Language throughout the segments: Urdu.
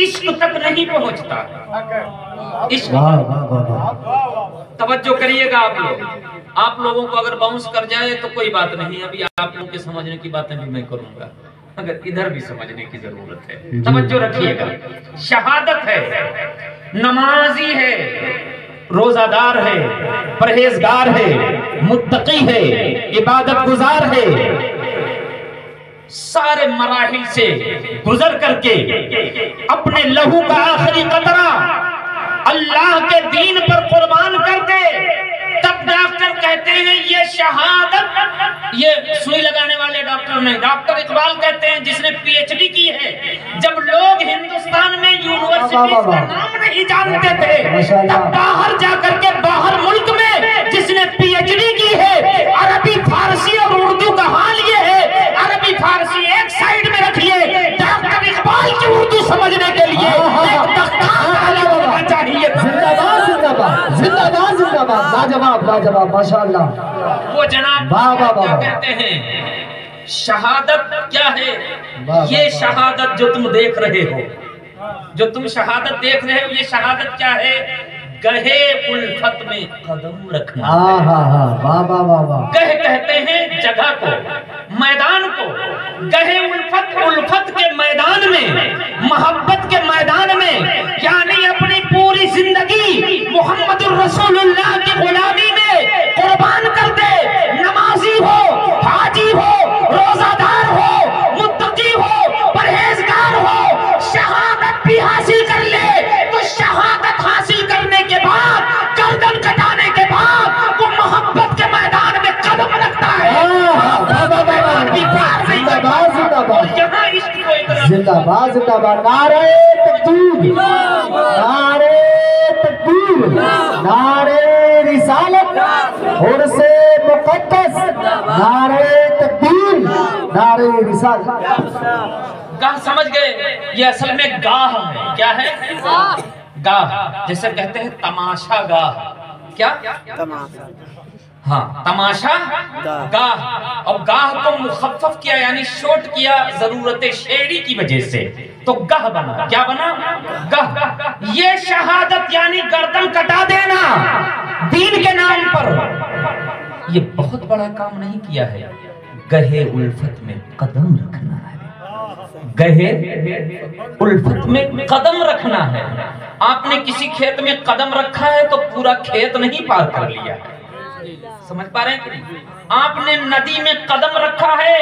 عشق تک نہیں پہنچتا. عشق توجہ کریے گا آپ لوگوں کو اگر باؤنس کر جائے تو کوئی بات نہیں. ابھی آپ لوگوں کے سمجھنے کی باتیں بھی میں کروں گا مگر ادھر بھی سمجھنے کی ضرورت ہے. توجہ رکھیے گا. شہادت ہے، نمازی ہے، روزہ دار ہے، پرہیزگار ہے، متقی ہے، عبادت گزار ہے، سارے مراحل سے گزر کر کے اپنے لہو کا آخری قطرہ اللہ کے دین پر قربان کر دے، تب ڈاکٹر کہتے ہیں یہ شہادت. یہ سوئی لگانے والے ڈاکٹر نہیں، ڈاکٹر اقبال کہتے ہیں جس نے پی ایچ ڈی کی ہے. جب لوگ ہندوستان میں یونیورسٹیز کا نام نہیں جانتے تھے تب باہر جا کر کے باہر ملک میں جس نے پی ایچ ڈی کی ہے. عربی فارسی اور اردو کا حال یہ ہے، عربی فارسی ایک سائیڈ میں رکھیے، ڈاکٹر اقبال کی اردو سمجھنے کے لیے ایک تختہ چاہیے. زندہ باد زندہ باد، لاجواب لاجواب، ماشاءاللہ. وہ جناب کیا کہتے ہیں شہادت کیا ہے؟ یہ شہادت جو تم دیکھ رہے ہو، جو تم شہادت دیکھ رہے ہو، یہ شہادت کیا ہے؟ گہے الفت میں قدم رکھنا. گہ کہتے ہیں جگہ کو، میدان کو. گہے الفت کے میدان میں، محبت کے میدان میں، یعنی اپنی پوری زندگی محمد الرسول اللہ کی غلامی میں قربان کر دے. نمازی ہو، حاجی ہو، روزہ دار ہو، متقی ہو، پرہیزگار ہو، شہادت بھی حاصل کر لے تو شہادت حاصل کرنے کے بعد، گردن کٹانے کے بعد وہ محبت کے میدان میں قدم رکھتا ہے. زندہ باد زندہ باد، نعرہ تکبیر، نعرہ تکبیر، نعرہ رسالت، عرص مقدس، نعرہ تکبیر، نعرہ رسالت. گاہ سمجھ گئے؟ یہ اصل میں گاہ ہے. کیا ہے؟ گاہ. جیسے کہتے ہیں تماشا گاہ. کیا؟ ہاں، تماشا گاہ. اور گاہ کو مخفف کیا یعنی شورٹ کیا ضرورت شعری کی وجہ سے، تو گاہ بنا. کیا بنا؟ گاہ. یہ شہادت یعنی گردن کٹا دینا دین کے نام پر. یہ بہت بڑا کام نہیں کیا ہے. گہے الفت میں قدم رکھنا ہے. گہے الفت میں قدم رکھنا ہے. آپ نے کسی کھیت میں قدم رکھا ہے تو پورا کھیت نہیں پار کر لیا. سمجھ پا رہے ہیں کہ نہیں؟ آپ نے ندی میں قدم رکھا ہے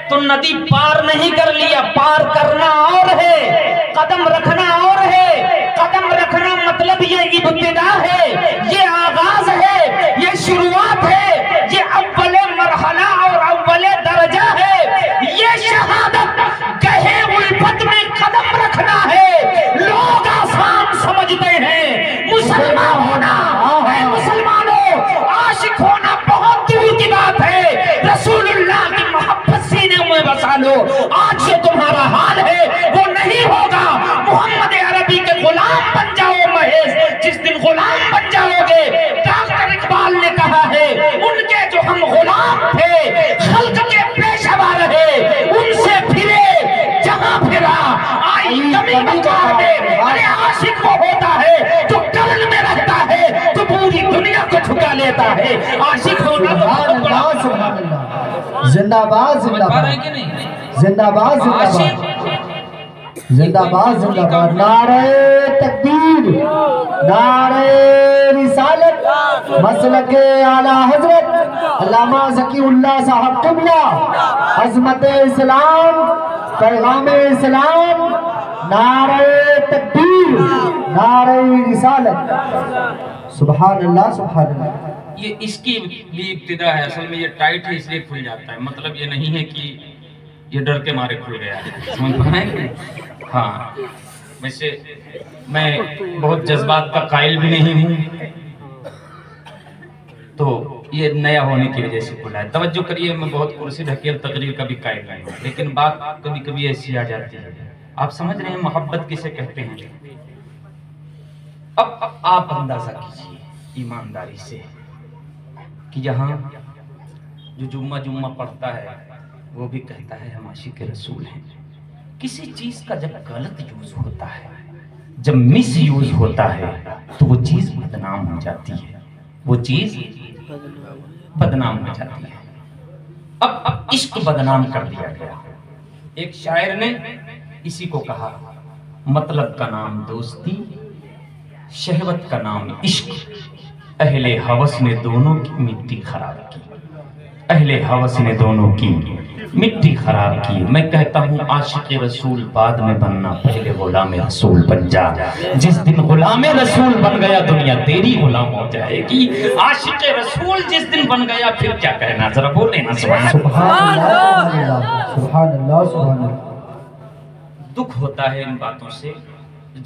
تو ندی پار نہیں کر لیا. پار کرنا اور ہے، قدم رکھنا اور ہے. قدم رکھنا مطلب یہ ابتدا ہے، یہ آغاز ہے، یہ شروعات ہے، یہ اول مرحلہ اور اول درجہ ہے. یہ شہادت گہے الفت میں قدم رکھنا ہے. لوگ آسان سمجھتے ہیں مسلمان ہونا. اے مسلمانوں، عاشق ہونا بہت دور کی بات ہے. رسول اللہ کی محبت سینے میں بسا لو. آج سے تمہارا حال ہے وہ نہیں ہوگا. محمد عربی کے غلام بن جاؤ محض. جس دن غلام بن جاؤ گے، ڈاکٹر اقبال نے کہا ہے ان کے جو ہم غلام تھے، خلق کے پیشوا رہے، ان سے پھرے جہاں پھرا آئی کمی بکار میں. ارے عاشق وہ ہوتا ہے جو قلب میں رہتا ہے تو پوری دنیا کو جھکا لیتا ہے. عاشق ہونا تو بہت بڑا. زندہ باد زندہ باد، زندہ باد زندہ باد، زندہ باد زندہ باد. نعرہ تکبیر، نعرہ رسالت، مسلک اعلیٰ حضرت علامہ ذکی اللہ صاحب قبلہ، عظمت اسلام، پیغام اسلام. نعرہ تکبیر، نعرہ رسالت. سبحان اللہ سبحان اللہ. یہ اس کی بھی ابتدا ہے. اصل میں یہ ٹائٹ ہے اس لیے کھل جاتا ہے. مطلب یہ نہیں ہے کہ یہ ڈر کے مارے کھل گیا ہے. سمجھ پا رہے ہیں؟ ہاں، ویسے میں بہت جذبات کا قائل بھی نہیں ہوں تو یہ نیا ہونے کی وجہ سے کھلا ہے. توجہ کریے، میں بہت کرسی ڈھکیل تقریر کا بھی قائل نہیں ہوں، لیکن بات کبھی کبھی ایسی آ جاتی ہے. آپ سمجھ رہے ہیں محبت کسے کہتے ہیں؟ اب آپ اندازہ کیجئے ایمانداری سے کہ یہاں جو جمعہ پڑھتا ہے وہ بھی کہتا ہے ہم عاشق رسول ہیں. کسی چیز کا جب غلط یوز ہوتا ہے جب مس یوز ہوتا ہے تو وہ چیز بدنام ہو جاتی ہے، وہ چیز بدنام ہو جاتی ہے۔ اب عشق بدنام کر دیا گیا۔ ایک شاعر نے اسی کو کہا، مطلب کا نام دوستی، شہوت کا نام عشق، اہل ہوس نے دونوں کی مٹی خراب کی، اہل ہوس نے دونوں کی مٹی خراب کی۔ میں کہتا ہوں عاشق رسول بعد میں بننا، پہلے غلام رسول بن جا، جس دن غلام رسول بن گیا دنیا تیری غلام ہو جائے گی۔ عاشق رسول جس دن بن گیا پھر کیا کہنا، ذرا بولے نا سبحان اللہ۔ سبحان اللہ سبحان اللہ۔ دکھ ہوتا ہے ان باتوں سے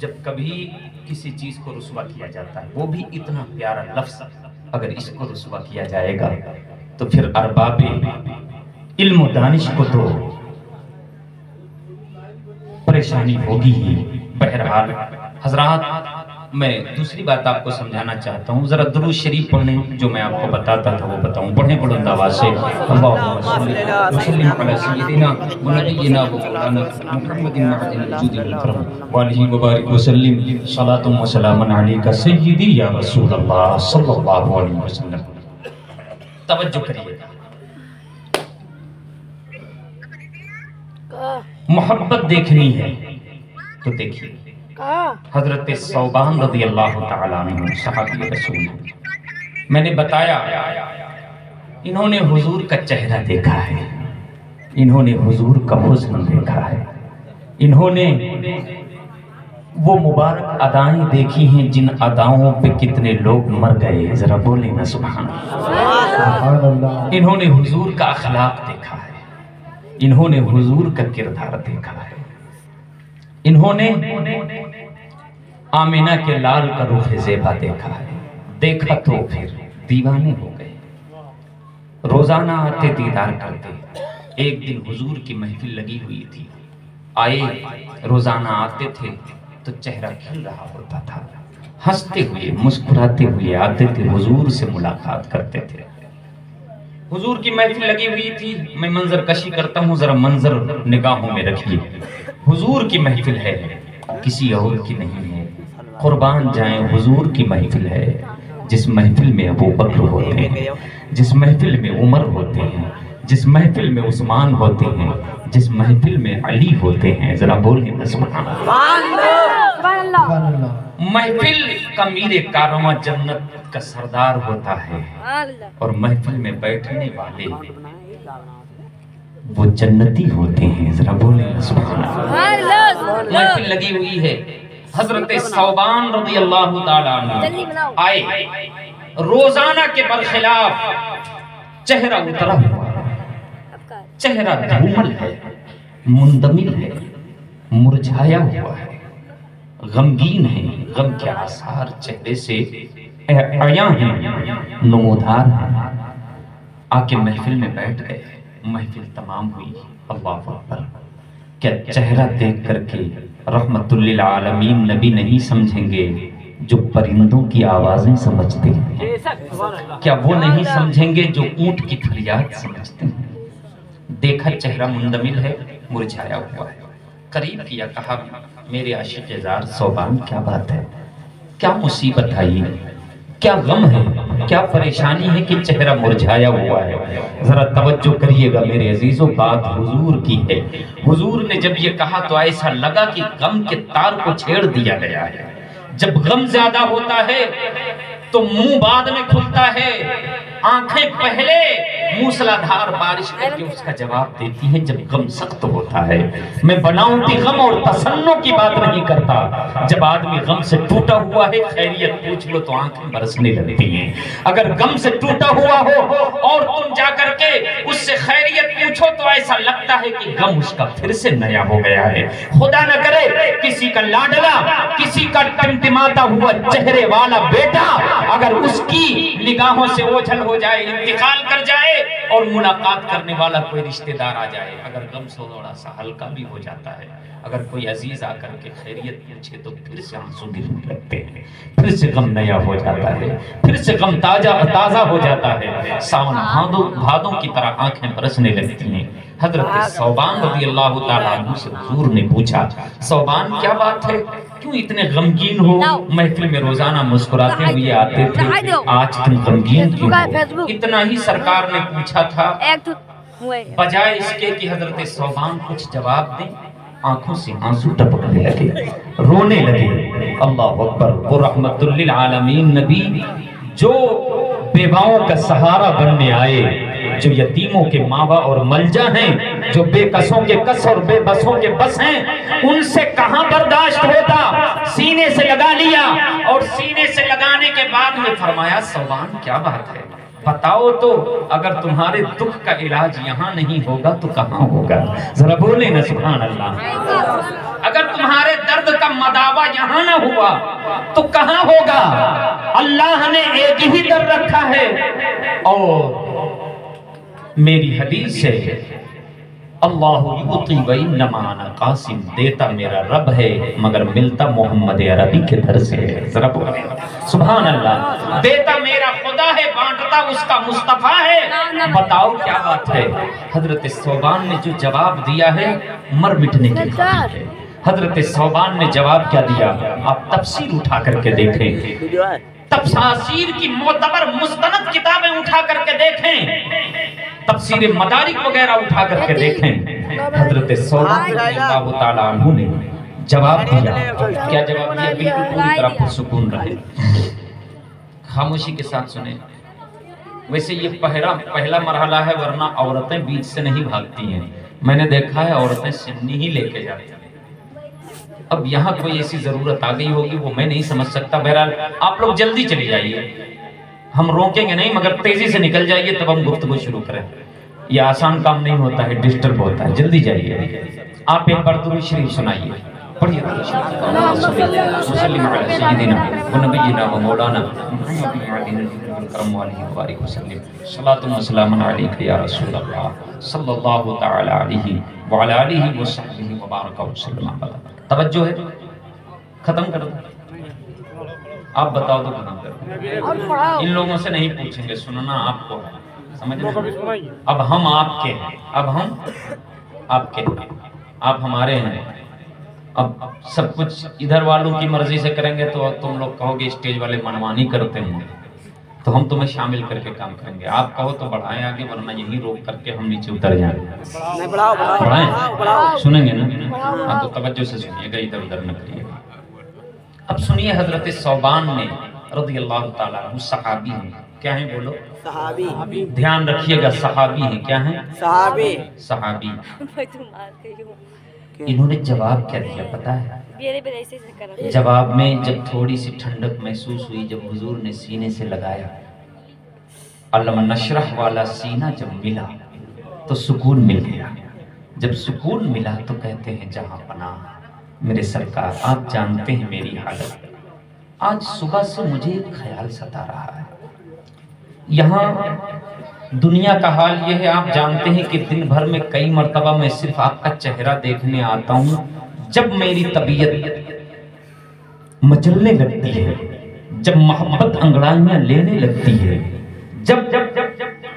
جب کبھی کسی چیز کو رسوا کیا جاتا ہے، وہ بھی اتنا پیارا لفظ اگر اس کو رسوا کیا جائے گا تو پھر ارباب علم و دانش کو تو پریشانی ہوگی ہی۔ بہرحال حضرات، میں دوسری بات آپ کو سمجھانا چاہتا ہوں، ذرا درود شریف پڑھنے، جو میں آپ کو بتاتا تھا وہ بتاؤں، پڑھیں بلند آواز سے۔ اللہم صلی وسلم علی سیدنا و نبینا و مولانا محمد معدن الجود والکرم وآلہ وبارک وسلم، صلاۃ و سلام علیک سیدی یا رسول اللہ صلی اللہ علیہ وسلم۔ توجہ کریے، محبت دیکھنی ہے تو دیکھیے، حضرت ثوبان رضی اللہ تعالیٰ عنہ صحابی رسول ہیں، میں نے بتایا انہوں نے حضور کا چہرہ دیکھا ہے، انہوں نے حضور کا حسن دیکھا ہے، انہوں نے وہ مبارک ادائیں دیکھی ہیں جن اداؤں پہ کتنے لوگ مر گئے، ذرا بولیں نا سبحان اللہ۔ انہوں نے حضور کا اخلاق دیکھا ہے، انہوں نے حضور کا کردار دیکھا ہے، انہوں نے آمینہ کے لال کا رخ زیبا دیکھا ہے، دیکھا تو پھر دیوانے ہو گئے، روزانہ آتے دیدار کرتے۔ ایک دن حضور کی محفل لگی ہوئی تھی، آئے، روزانہ آتے تھے تو چہرہ کھل رہا ہوتا تھا، ہنستے ہوئے مسکراتے ہوئے آتے تھے، حضور سے ملاقات کرتے تھے۔ حضور کی محفل لگی ہوئی تھی، میں منظر کشی کرتا ہوں، ذرا منظر نگاہوں میں رکھیے۔ حضور کی محفل ہے، کسی اور کی نہیں ہے، قربان جائیں حضور کی محفل ہے، جس محفل میں ابو بکر ہوتے ہیں، جس محفل میں عمر ہوتے ہیں، جس محفل میں عثمان ہوتے ہیں، جس محفل میں علی ہوتے ہیں، ذرا بولیں سبحان اللہ۔ محفل کا میر کارواں جنت کا سردار ہوتا ہے، اور محفل میں بیٹھنے والے وہ جنتی ہوتے ہیں، ذرا بولیں سبحان اللہ۔ محفل لگی ہوئی ہے، حضرت ثوبان رضی اللہ تعالیٰ عنہ آئے، روزانہ کے برخلاف چہرہ اترا ہوا، چہرہ دھومل ہے، مندمل ہے، مرجھایا ہوا ہے، غمگین ہے، غم کے آثار چہرے سے عیاں ہیں، نمودار ہیں۔ آ کے محفل میں بیٹھ گئے، محفل تمام ہوئی، اللہ اکبر۔ کیا چہرہ دیکھ کر کے رحمت للعالمین نبی نہیں سمجھیں گے جو پرندوں کی آوازیں سمجھتے ہیں؟ کیا وہ نہیں سمجھیں گے جو اونٹ کی فریاد سمجھتے ہیں؟ دیکھا چہرہ مندمل ہے، مرجھایا ہوا ہے، قریب کیا، کہا میرے عاشق زار ثوبان کیا بات ہے، کیا مصیبت آئی، کیا غم ہے، کیا پریشانی ہے کہ چہرہ مرجھایا ہوا ہے؟ ذرا توجہ کریے گا میرے عزیزوں، بات حضور کی ہے۔ حضور نے جب یہ کہا تو ایسا لگا کہ غم کے تار کو چھیڑ دیا گیا ہے۔ جب غم زیادہ ہوتا ہے تو منہ بعد میں کھلتا ہے، آنکھیں پہلے موسلادھار بارش کر کے اس کا جواب دیتی ہیں جب غم سخت ہوتا ہے۔ میں بناؤٹی غم اور تسنوں کی بات نہیں کرتا، جب آدمی غم سے ٹوٹا ہوا ہے خیریت پوچھ لو تو آنکھیں برسنے لگتی ہیں۔ اگر غم سے ٹوٹا ہوا ہو اور تم جا کر کے اس سے خیریت پوچھو تو ایسا لگتا ہے کہ غم اس کا پھر سے نیا ہو گیا ہے۔ خدا نہ کرے کسی کا لاڈلا، کسی کا ٹمٹماتا ہوا چہرے والا بیٹا اگر اس کی نگاہوں سے اوجھل ہو جائے، انتقال کر جائے، اور ملاقات کرنے والا کوئی رشتہ دار آ جائے، اگر غم تھوڑا سا ہلکا بھی ہو جاتا ہے اگر کوئی عزیز آ کر کے خیریت پوچھے تو پھر سے آنسو گرنے لگتے ہیں، پھر سے غم نیا ہو جاتا ہے، پھر سے غم تازہ ہو جاتا ہے، ساون بھادوں کی طرح آنکھیں برسنے لگتی ہیں۔ حضرت ثوبان رضی اللہ تعالیٰ عنہ سے حضور نے پوچھا، ثوبان کیا بات ہے، کیوں اتنے غمگین ہو؟ محفل میں روزانہ مسکراتے ہوئے آتے تھے، آج تم غمگین کیوں ہو؟ اتنا ہی سرکار نے پوچھا تھا، بجائے اس کے کہ حضرت ثوبان کچھ جواب دیں، آنکھوں سے آنسو ٹپکنے لگے، رونے لگے۔ اللہ اکبر! وہ رحمت للعالمین نبی جو بیواؤں کا سہارا بننے آئے، جو یتیموں کے ماوا اور ملجا ہیں، جو بے کسوں کے کس اور بے بسوں کے بس ہیں، ان سے کہاں برداشت ہوتا؟ سینے سے لگا لیا، اور سینے سے لگانے کے بعد میں فرمایا، ثوبان کیا بات ہے، بتاؤ تو، اگر تمہارے دکھ کا علاج یہاں نہیں ہوگا تو کہاں ہوگا؟ ذرا بولیں نا سبحان اللہ۔ اگر تمہارے درد کا مداوا یہاں نہ ہوا تو کہاں ہوگا؟ اللہ نے ایک ہی در رکھا ہے، اور میری حدیث ہے، اللہ یعطی وانما انا قاسم، دیتا میرا رب ہے مگر ملتا محمد عربی کے در سے ہے۔ ذرا بولیں سبحان اللہ۔ دیتا میرا خدا ہے، بانٹتا اس کا مصطفیٰ ہے، بتاؤ کیا بات ہے؟ حضرت ثوبان نے جو جواب دیا ہے مر مٹنے کی خاطر ہے۔ حضرت ثوبان نے جواب کیا دیا؟ آپ تفسیر اٹھا کر کے دیکھیں، تفسیر کی معتبر مستند کتابیں اٹھا کر کے دیکھیں، تفسیر مدارک وغیرہ اٹھا کر کے دیکھیں، حضرت ثوبان رضی اللہ تعالیٰ عنہ نے جواب دیا۔ کیا جواب دیا؟ بالکل پوری طرح پرسکون رہے، خاموشی کے ساتھ سنیں۔ ویسے یہ پہلا مرحلہ ہے، ورنہ عورتیں بیچ سے نہیں بھاگتی ہیں، میں نے دیکھا ہے عورتیں سنی ہی لے کے جاتی ہیں۔ اب یہاں کوئی ایسی ضرورت آ گئی ہوگی وہ میں نہیں سمجھ سکتا، بہرحال آپ لوگ جلدی چلی جائیے، ہم روکیں گے نہیں مگر تیزی سے نکل جائیے تب ہم گفتگو شروع کریں۔ یہ آسان کام نہیں ہوتا ہے، ڈسٹرب ہوتا ہے، جلدی جائیے۔ آپ ایک بار درود شریف سنائیے، پڑھیے درود شریف۔ وسلم علی سیدنا و نبینا و مولانا کرم علیہ وبارک وسلم، صلاۃ و سلام علیک یا رسول اللہ صلی اللہ تعالی علیہ وعلی آلہ وصحبہ وبارک وسلم۔ توجہ ہے، ختم کر دو، آپ بتاؤ تو ختم کر دو، ان لوگوں سے نہیں پوچھیں گے، سننا آپ کو ہے، سمجھ رہے؟ اب ہم آپ کے ہیں، اب ہم آپ کے ہیں، آپ ہمارے ہیں۔ اب سب کچھ ادھر والوں کی مرضی سے کریں گے تو تم لوگ کہو گے اسٹیج والے منمانی کرتے ہیں، تو ہم تمہیں شامل کر کے کام کریں گے۔ آپ کہو تو بڑھائیں آگے، ورنہ یہی روک کر کے ہم نیچے اتر جائیں گے۔ بڑھائیں، سنیں گے نا؟ ہاں تو توجہ سے سنیے گا، ادھر ادھر نہ کریے گا۔ اب سنیے، حضرت ثوبان نے رضی اللہ تعالیٰ عنہ صحابی ہیں، کیا ہیں بولو؟ صحابی۔ دھیان رکھیے گا، صحابی ہیں، کیا ہیں؟ صحابی۔ انہوں نے جواب کیا دیا پتہ ہے؟ جواب میں جب تھوڑی سی ٹھنڈک محسوس ہوئی، جب حضور نے سینے سے لگایا، علم نشرح والا سینہ جب ملا تو سکون مل گیا۔ جب سکون ملا تو کہتے ہیں جہاں پناہ میرے سرکار، آپ جانتے ہیں میری حالت، آج صبح سے مجھے ایک خیال ستا رہا ہے۔ یہاں دنیا کا حال یہ ہے، آپ جانتے ہیں کہ دن بھر میں کئی مرتبہ میں صرف آپ کا چہرہ دیکھنے آتا ہوں، جب میری طبیعت مچلنے لگتی ہے، جب محبت انگڑائیاں لینے لگتی ہے، جب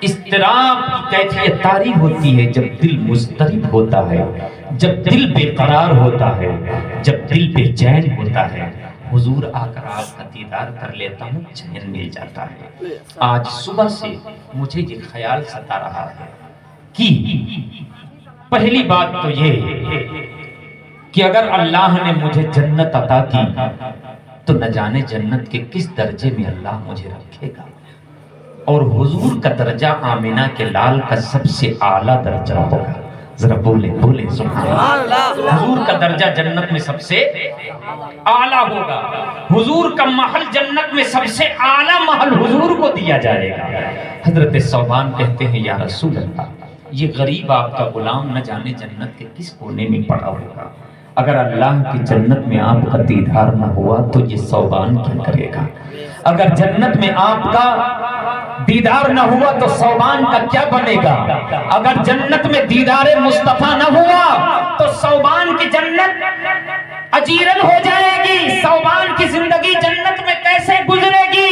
اضطراب کی کیفیت طاری ہوتی ہے، جب دل مضطرب ہوتا ہے، جب دل بے قرار ہوتا ہے، جب دل بے چین ہوتا ہے، حضور آ کر آپ کا دیدار کر لیتا ہوں، چین مل جاتا ہے۔ آج صبح سے مجھے یہ خیال ستا رہا ہے کہ پہلی بات تو یہ کہ اگر اللہ نے مجھے جنت عطا کی تو نہ جانے جنت کے کس درجے میں اللہ مجھے رکھے گا، اور حضور کا درجہ آمینہ کے لال کا سب سے اعلیٰ درجہ ہوگا۔ ذرا بولیں سبحان اللہ۔ حضور کا درجہ جنت میں سب سے اعلیٰ ہوگا، حضور کا محل جنت میں سب سے اعلیٰ محل حضور کو دیا جائے گا۔ حضرت ثوبان کہتے ہیں یا رسول اللہ، یہ غریب آپ کا غلام نہ جانے جنت کے کس کونے میں پڑا ہوگا، اگر اللہ کی جنت میں آپ کا دیدار نہ ہوا تو یہ ثوبان کیا کرے گا؟ اگر جنت میں آپ کا دیدار نہ ہوا تو ثوبان کا کیا بنے گا؟ اگر جنت میں دیدار مصطفیٰ نہ ہوا تو صوبان کی جنت اجیرن ہو جائے گی، صوبان کی زندگی جنت میں کیسے گزرے گی؟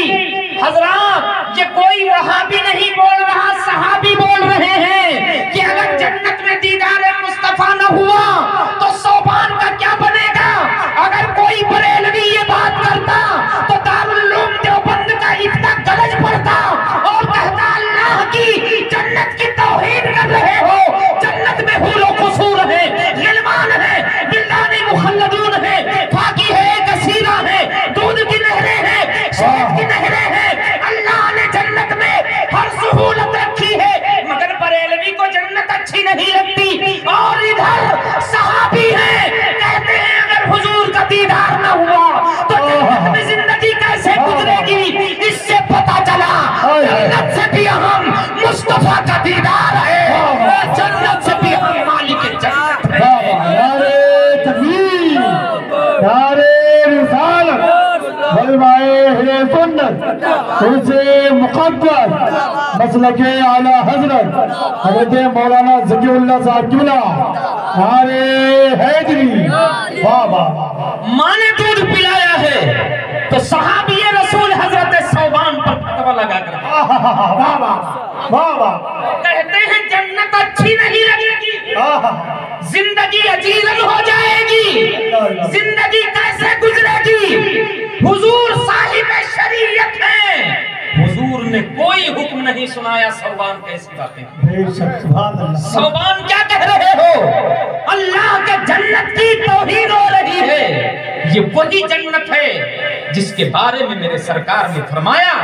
حضرات یہ کوئی وہابی نہیں بول رہا، صحابی بول رہے ہیں کہ اگر جنت میں دیدار مصطفیٰ نہ ہوا تو صوبان کا کیا بنے گا؟ اگر کوئی بریلوی یہ بات کرتا تو دارالعلوم دیوبند کا اتنا گلج پڑتا اور کہتا اللہ کی جنت کی توہین کر رہے ہو، جنت میں حور و قصور ہے، غلمان ہے، بلدان مخلدون ہے، پاکی ہے، کثیرہ ہے، دودھ کی نہریں ہیں، شہد کی نہریں ہیں، اللہ نے جنت میں ہر سہولت رکھی ہے، مگر بریلوی کو جنت اچھی نہیں لگتی۔ اور ادھر صحابی ہیں کہتے ہیں اگر حضور کا دیدار نہ ہوا تو جنت میں زندگی کیسے گزرے گی؟ اس سے پتہ چلا جنت سے بھی اہم مصطفیٰ کا دیدار ہے، اور جنت سے بھی اہم مالک جنت ہے۔ نعرہ تکبیر، نعرہ رسالت، کلمہ سنت، عرص مقدس، مسلک اعلی حضرت حضرت مولانا ذکی اللہ صاحب قبلہ، نعرہ حیدری، واہ واہ۔ ماں نے دودھ پلایا ہے تو صحابی رسول حضرت صوبان پر فتویٰ لگا کر واہ واہ واہ واہ، کہتے ہیں جنت اچھی نہیں لگے گی، زندگی اجیرن ہو جائے گی، زندگی کیسے گزرے گی؟ حضور صاحب شریعت ہیں، حضور نے کوئی حکم نہیں سنایا صوبان کیسی باتیں۔ بے شک، سبحان اللہ۔ صوبان کیا کہہ رہے ہو؟ اللہ کے جنت کی توہین ہو رہی ہے۔ یہ وہی جنت ہے جس کے بارے میں میرے سرکار نے فرمایا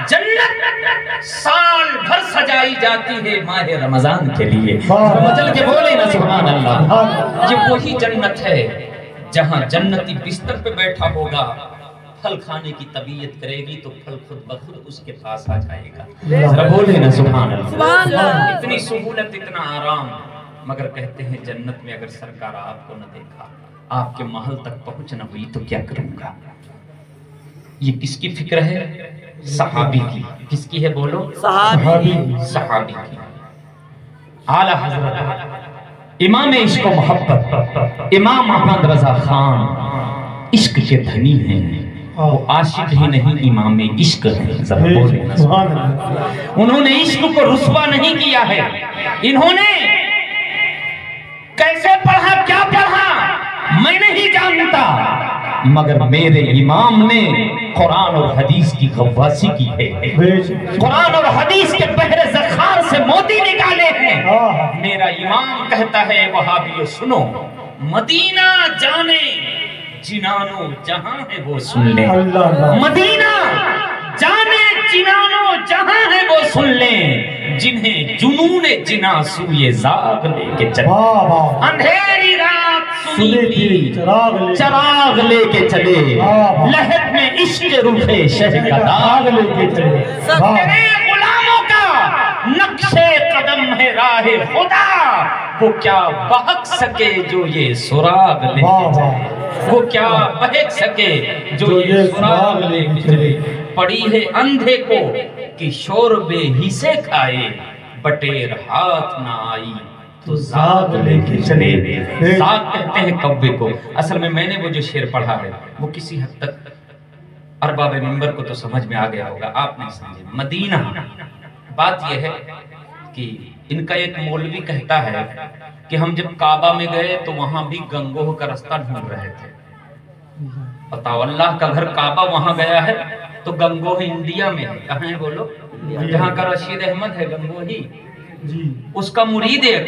جنت سال بھر سجائی جاتی ہے ماہ رمضان کے لیے۔ مچل کے بولے نا سبحان اللہ۔ یہ وہی جنت ہے جہاں جنتی بستر پہ بیٹھا ہوگا، پھل کھانے کی طبیعت کرے گی تو پھل خود بخود اس کے پاس آ جائے گا۔ ذرا بولے نا سبحان اللہ۔ اتنی سہولت، اتنا آرام، مگر کہتے ہیں جنت میں اگر سرکار آپ کو نہ دیکھا، آپ کے محل تک پہنچ نہ ہوئی تو کیا کروں گا؟ یہ کس کی فکر ہے؟ صحابی کی۔ کس کی ہے بولو؟ صحابی کی۔ اعلیٰ حضرت امام عشق و محبت امام محمد رضا خان عشق کے دھنی ہیں، وہ عاشق ہی نہیں امام عشق ہے۔ ذرا بولے نا سبحان اللہ۔ انہوں نے عشق کو رسوا نہیں کیا ہے، انہوں نے کیسے پڑھا، کیا پڑھا میں نہیں جانتا، مگر میرے امام نے قرآن اور حدیث کی غواصی کی ہے، قرآن اور حدیث کے بحر ذخار سے موتی نکالے ہیں۔ میرا امام کہتا ہے وہابیو سنو، مدینہ جانے جنانو جہاں ہے وہ سن لیں، مدینہ جانے جنانو جہاں ہے وہ سن لیں، جنہیں جنون جنا سوئے زاغ لے کے چلے، اندھیری رات سنی تھی چراغ لے کے چلے، لہب میں عشق روح شہ کا داغ لے کے چلے، تیرے غلاموں کا نقش قدم ہے راہ خدا، وہ کیا بہک سکے جو یہ سراغ لے کے چلے، وہ کیا بہک سکے جو یہ سراغ لے کے چلے، پڑی ہے اندھے کو کہ شوربے ہی سے کھائے، بٹیر ہاتھ نہ آئی تو زاغ لے کے چلے۔ زاغ کہتے ہیں کوے کو۔ اصل میں نے وہ جو شعر پڑھا ہے وہ کسی حد تک ارباب منبر کو تو سمجھ میں آ گیا ہوگا، آپ نہیں سمجھے۔ مدینہ، بات یہ ہے کہ ان کا ایک مولوی کہتا ہے کہ ہم جب کعبہ میں گئے تو وہاں بھی گنگوہ کا رستہ ڈھونڈ رہے تھے۔ بتاؤ، اللہ کا گھر کعبہ وہاں گیا ہے تو گنگوہ انڈیا میں ہے، کہاں ہے بولو؟ جہاں کا رشید احمد ہے گنگوہی، اس کا مرید ہے،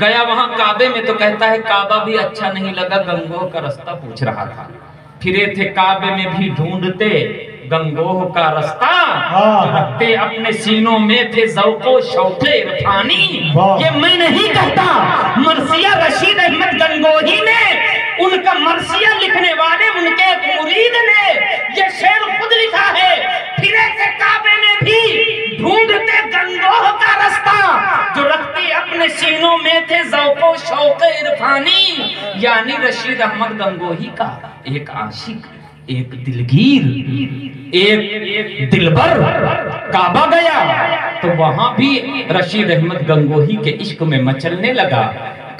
گیا وہاں کعبے میں تو کہتا ہے کعبہ بھی اچھا نہیں لگا، گنگوہ کا رستہ پوچھ رہا تھا، پھرے تھے کعبے میں بھی ڈھونڈتے گنگوہ کا رستہ، رکھتے اپنے سینوں میں تھے ذوق و شوق عرفانی۔ یہ میں نہیں کہتا، مرثیہ رشید احمد گنگوہی نے، ان کا مرثیہ لکھنے والے ان کے ایک مرید نے یہ شعر خود لکھا ہے، پھرے تھے کعبے میں بھی ڈھونڈتے گنگوہ کا رستہ، جو رکھتے اپنے سینوں میں تھے ذوق و شوق عرفانی۔ یعنی رشید احمد گنگوہی کا ایک عاشق، ایک دلگیر، ایک دلبر کعبہ گیا تو وہاں بھی رشید احمد گنگوہی کے عشق میں مچلنے لگا۔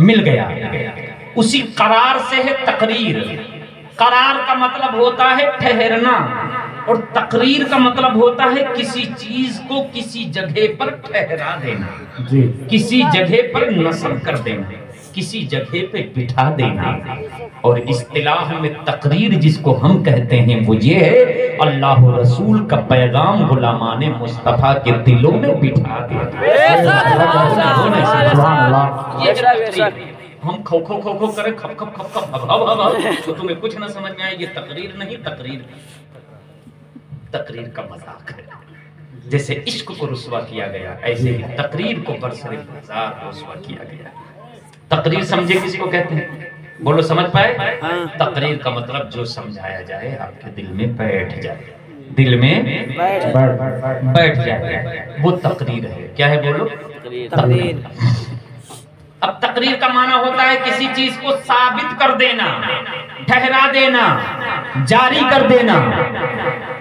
مل گیا. اسی قرار سے ہے تقریر. قرار کا مطلب ہوتا ہے ٹھہرنا اور تقریر کا مطلب ہوتا ہے کسی چیز کو کسی جگہ پر ٹھہرا دینا, کسی جگہ پر نصب کر دینا, کسی جگہ پہ بٹھا دینا. اور اصطلاح میں تقریر جس کو ہم کہتے ہیں وہ یہ ہے اللہ رسول کا پیغام غلامان مصطفیٰ کے دلوں میں بٹھا دینا. ہم کھو کھو کھو کھو کریں کھپ کھپ کھپ کھپ ہب ہب ہب ہب تو تمہیں کچھ نہ سمجھ میں آئے. یہ تقریر نہیں, تقریر کا مذاق ہے. جیسے عشق کو رسوا کیا گیا ایسے ہی تقریر کو برسر بازار رسوا کیا گیا. تقریر سمجھے کسی کو کہتے ہیں؟ بولو سمجھ پائے؟ تقریر کا مطلب جو سمجھایا جائے آپ کے دل میں بیٹھ جائے, دل میں بیٹھ جائے, وہ تقریر ہے. کیا ہے بولو؟ تقریر. اب تقریر کا معنی ہوتا ہے کسی چیز کو ثابت کر دینا, ٹھہرا دینا, جاری کر دینا.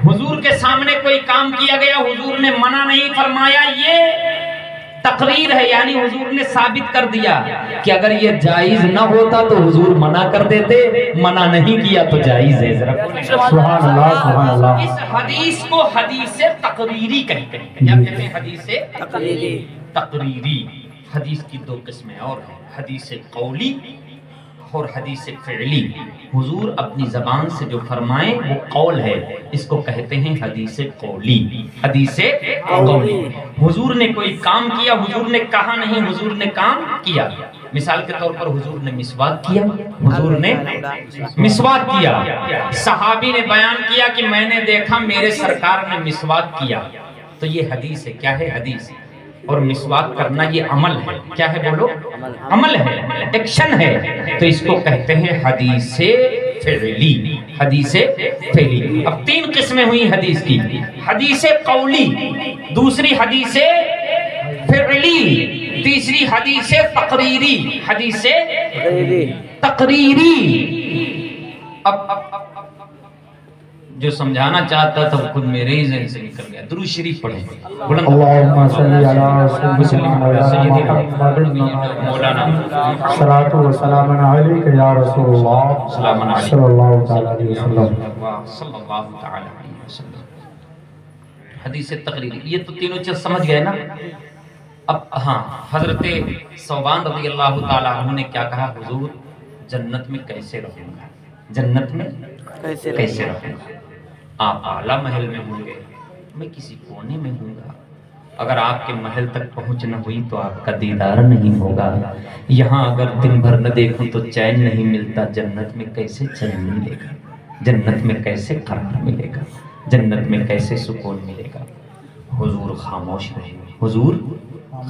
حضور کے سامنے کوئی کام کیا گیا, حضور نے منع نہیں فرمایا, یہ تقریر ہے. یعنی حضور نے ثابت کر دیا کہ اگر یہ جائز نہ ہوتا تو حضور منع کر دیتے, منع نہیں کیا تو جائز ہے. سبحان اللہ سبحان اللہ. اس حدیث کو حدیث تقریری کہتے ہیں. کیا کہتے ہیں؟ حدیث تقریری. حدیث کی دو قسمیں اور ہیں, حدیث قولی اور حدیث فعلی. حضور اپنی زبان سے جو فرمائیں وہ قول ہے, اس کو کہتے ہیں حدیث قولی. حدیث قولی. حضور نے کوئی کام کیا, حضور نے کہا نہیں, حضور نے کام کیا. مثال کے طور پر حضور نے مسواک کیا, حضور نے مسواک کیا. صحابی نے بیان کیا کہ میں نے دیکھا میرے سرکار نے مسواک کیا, تو یہ حدیث ہے. کیا ہے؟ حدیث. اور مسواک کرنا یہ عمل ہے. کیا ہے بولو؟ عمل ہے, ایکشن ہے. تو اس کو کہتے ہیں حدیث فعلی. حدیث فعلی. اب تین قسمیں ہوئی حدیث کی, حدیث قولی, دوسری حدیث فعلی, تیسری حدیث تقریری. حدیث تقریری. اب جو سمجھانا چاہتا تھا وہ خود میرے ہی ذہن سے نکل گیا. درود شریف پڑھیں. اللہم صلی علی سیدنا محمد مولانا صلاۃ و سلام علیک یا رسول اللہ صلی اللہ تعالی علیہ وسلم. حدیث تقریری. یہ تو تینوں چیز سمجھ گئے نا. اب ہاں, حضرت ثوبان رضی اللہ تعالیٰ عنہ نے کیا کہا, حضور جنت میں کیسے رہوں گا, جنت میں کیسے رہوں گا. آپ اعلیٰ محل میں ہوں گے, میں کسی کونے میں ہوں گا. اگر آپ کے محل تک پہنچ نہ ہوئی تو آپ کا دیدار نہیں ہوگا. یہاں اگر دن بھر نہ دیکھوں تو چین نہیں ملتا. جنت میں کیسے چین ملے گا, جنت میں کیسے قرار ملے گا, جنت میں کیسے سکون ملے گا. حضور خاموش رہے, حضور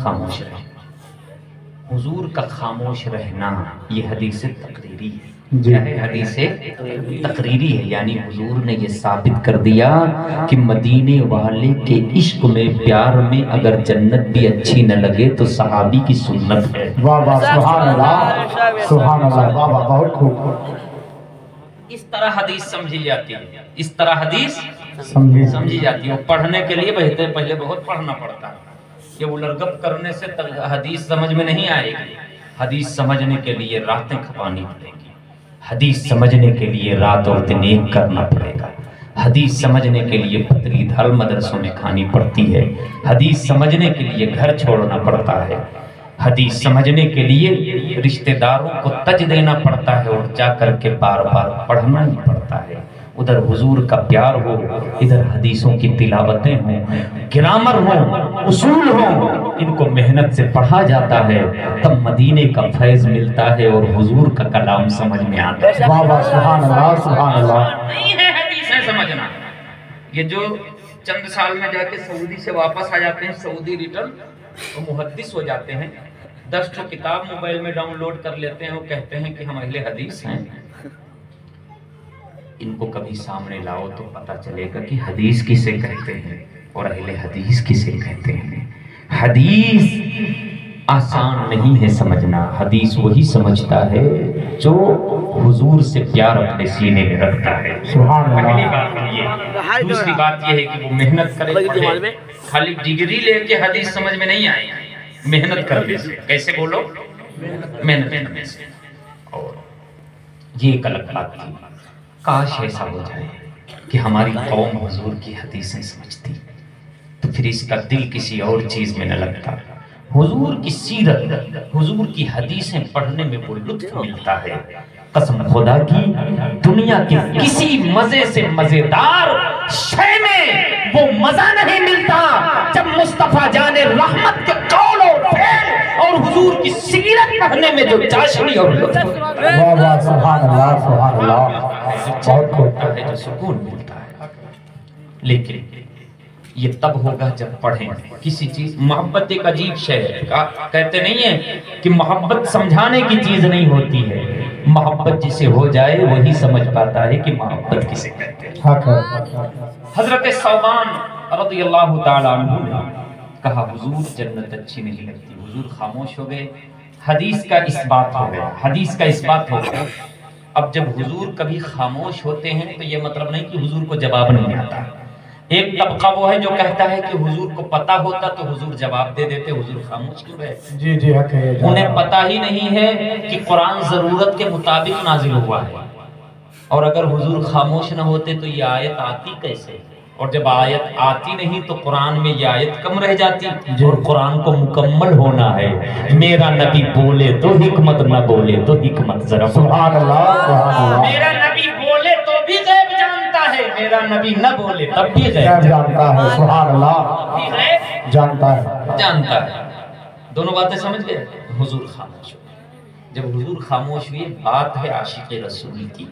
خاموش رہے. حضور کا خاموش رہنا یہ حدیث تقریری ہے. کیا ہے؟ حدیث تقریری ہے. یعنی حضور نے یہ ثابت کر دیا کہ مدینے والے کے عشق میں, پیار میں اگر جنت بھی اچھی نہ لگے تو صحابی کی سنت ہے. واہ واہ سبحان اللہ سبحان اللہ. واہ واہ بہت خوب. اس طرح حدیث سمجھی جاتی ہے, اس طرح حدیث سمجھی جاتی ہے. پڑھنے کے لیے پہلے بہت پڑھنا پڑتا ہے. یہ الرغب کرنے سے حدیث سمجھ میں نہیں آئے گی. حدیث سمجھنے کے لیے راتیں کھپانی پڑے گی. حدیث سمجھنے کے لیے رات اور دن ایک کرنا پڑے گا. حدیث سمجھنے کے لیے پتلی دھل مدرسوں میں کھانی پڑتی ہے. حدیث سمجھنے کے لیے گھر چھوڑنا پڑتا ہے. حدیث سمجھنے کے لیے رشتہ داروں کو تج دینا پڑتا ہے اور جا کر کے بار بار پڑھنا ہی پڑتا ہے. ادھر حضور کا پیار ہو, ادھر حدیثوں کی تلاوتیں ہوں, گرامر ہوں, اصول ہوں, ان کو محنت سے پڑھا جاتا ہے. تب مدینے کا فیض ملتا ہے اور حضور کا کلام سمجھ میں آتا ہے. واہ واہ سبحان اللہ سبحان اللہ. نہیں ہے حدیث ہے سمجھنا. یہ جو چند سال میں جا کے سعودی سے واپس آ جاتے ہیں, سعودی ریٹرن, وہ محدث ہو جاتے ہیں. 10 کتاب موبائل میں ڈاؤن لوڈ کر لیتے ہیں, وہ کہتے ہیں کہ ہم اہل حدیث ہیں. ان کو کبھی سامنے لاؤ تو پتہ چلے گا کہ حدیث کسے کہتے ہیں اور اہل حدیث کسے کہتے ہیں. حدیث آسان نہیں ہے سمجھنا. حدیث وہی سمجھتا ہے جو حضور سے پیار اپنے سینے میں رکھتا ہے. پہلی بات یہ. دوسری بات یہ ہے کہ وہ محنت کرے, پڑھے. خالی ڈگری لے کے حدیث سمجھ میں نہیں آئے, محنت کر لے. کیسے بولو؟ محنت میں سے. اور یہ ایک الگ بات تھی. کاش ایسا ہو جائے کہ ہماری قوم حضور کی حدیثیں سمجھتی تو پھر اس کا دل کسی اور چیز میں نہ لگتا. حضور کی سیرت، حضور کی حدیثیں پڑھنے میں وہ لطف ملتا ہے، قسم خدا کی دنیا کے کسی مزے سے مزیدار شے میں وہ مزہ نہیں ملتا جب مصطفیٰ جان رحمت کے قول اور فعل اور حضور کی سیرت پڑھنے میں جو چاشنی اور لطف سبحان اللہ سبحان اللہ، بہت ہوتا ہے، جو سکون ملتا ہے. لیکن یہ تب ہوگا جب پڑھیں کسی چیز. محبت ایک عجیب شے ہے. کہتے نہیں ہیں کہ محبت سمجھانے کی چیز نہیں ہوتی ہے، محبت جسے ہو جائے وہی سمجھ پاتا ہے کہ محبت کسے کہتے ہیں. حضرت ثوبان رضی اللہ تعالیٰ عنہ نے کہا حضور جنت اچھی نہیں لگتی. حضور خاموش ہو گئے. حدیث کا اثبات ہو گیا، حدیث کا اثبات ہو گیا. اب جب حضور کبھی خاموش ہوتے ہیں تو یہ مطلب نہیں کہ حضور کو جواب نہیں آتا. ایک طبقہ وہ ہے جو کہتا ہے کہ حضور کو پتہ ہوتا تو حضور جواب دے دیتے، حضور خاموش کیوں رہے؟ جی حق ہے. انہیں پتہ ہی نہیں ہے کہ قرآن ضرورت کے مطابق نازل ہوا ہے، اور اگر حضور خاموش نہ ہوتے تو یہ آیت آتی کیسے؟ اور جب آیت آتی نہیں تو قرآن میں یہ آیت کم رہ جاتی. اور قرآن کو مکمل ہونا ہے. میرا نبی بولے تو حکمت، نہ بولے تو حکمت. ذرا سبحان اللہ سبحان اللہ. میرا نبی بولے تو بھی غیب جانتا ہے، میرا نبی نہ بولے تب بھی غیب جانتا ہے. سبحان اللہ جانتا ہے، جانتا ہے. دونوں باتیں سمجھ گئے. حضور خاموش ہوئے. جب حضور خاموش ہوئے، بات ہے عاشق رسول کی،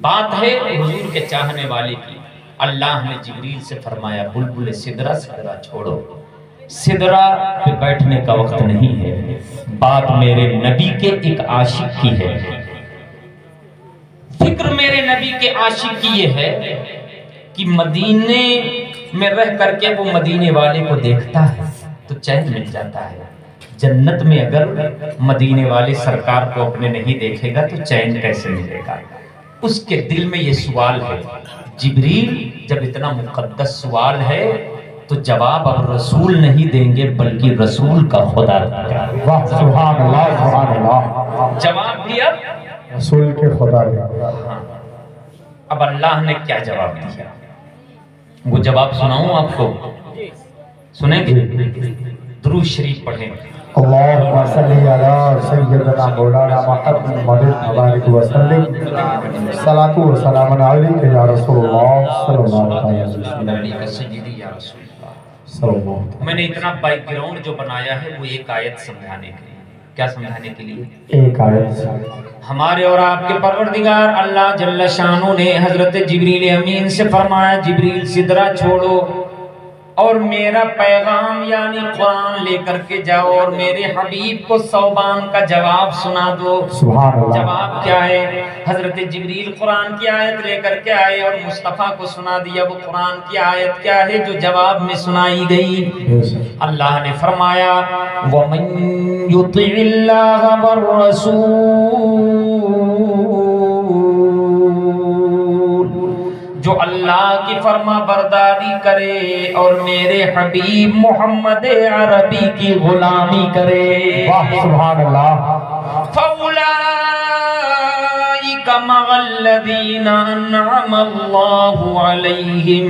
بات ہے حضور کے چاہنے والے کی. اللہ نے جبریل سے فرمایا بلبل سدرہ سدرہ چھوڑو، سدرہ پہ بیٹھنے کا وقت نہیں ہے. بات میرے نبی کے ایک عاشق کی ہے. فکر میرے نبی کے عاشق کی یہ ہے کہ مدینے میں رہ کر کے وہ مدینے والے کو دیکھتا ہے تو چین مل جاتا ہے. جنت میں اگر مدینے والے سرکار کو اپنے نہیں دیکھے گا تو چین کیسے ملے گا؟ اس کے دل میں یہ سوال ہے. جبریل جب اتنا مقدس سوال ہے تو جواب اب رسول نہیں دیں گے بلکہ رسول کا خدا دے گا. واہ سبحان اللہ سبحان اللہ. جواب دیا رسول کے خدا دے. اب اللہ نے کیا جواب دیا وہ جواب سناؤں آپ کو؟ سنیں گے؟ درود شریف پڑھیں. اللہم صلی علی سیدنا مولانا محمد مبارک وسلم. صلاۃ و سلام علیک یا رسول اللہ صلی اللہ علیہ وسلم. میں نے اتنا بیک گراؤنڈ جو بنایا ہے وہ ایک آیت سمجھانے کے لیے. کیا سمجھانے کے لیے؟ ایک آیت. ہمارے اور آپ کے پروردگار اللہ جل شانہ نے حضرت جبریل امین سے فرمایا جبریل سدرہ چھوڑو اور میرا پیغام یعنی قرآن لے کر کے جاؤ اور میرے حبیب کو ثوبان کا جواب سنا دو. سبحان اللہ. جواب کیا ہے؟ حضرت جبریل قرآن کی آیت لے کر کے آئے اور مصطفیٰ کو سنا دیا. وہ قرآن کی آیت کیا ہے جو جواب میں سنائی گئی؟ اللہ نے فرمایا وَمَن يُطِعِ اللَّهَ وَالرَّسُولَ، جو اللہ کی فرما برداری کرے اور میرے حبیب محمد عربی کی غلامی کرے. واہ سبحان اللہ. فَأُولَئِكَ مَعَ الَّذِينَ أَنْعَمَ اللَّهُ عَلَيْهِمْ،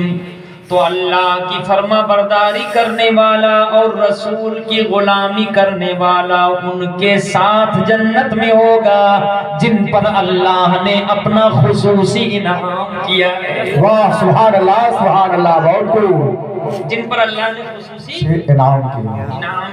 تو اللہ کی فرما برداری کرنے والا اور رسول کی غلامی کرنے والا ان کے ساتھ جنت میں ہوگا جن پر اللہ نے اپنا خصوصی انعام کیا ہے. واہ سبحان اللہ سبحان اللہ. بہت خوب. جن پر اللہ نے خصوصی انعام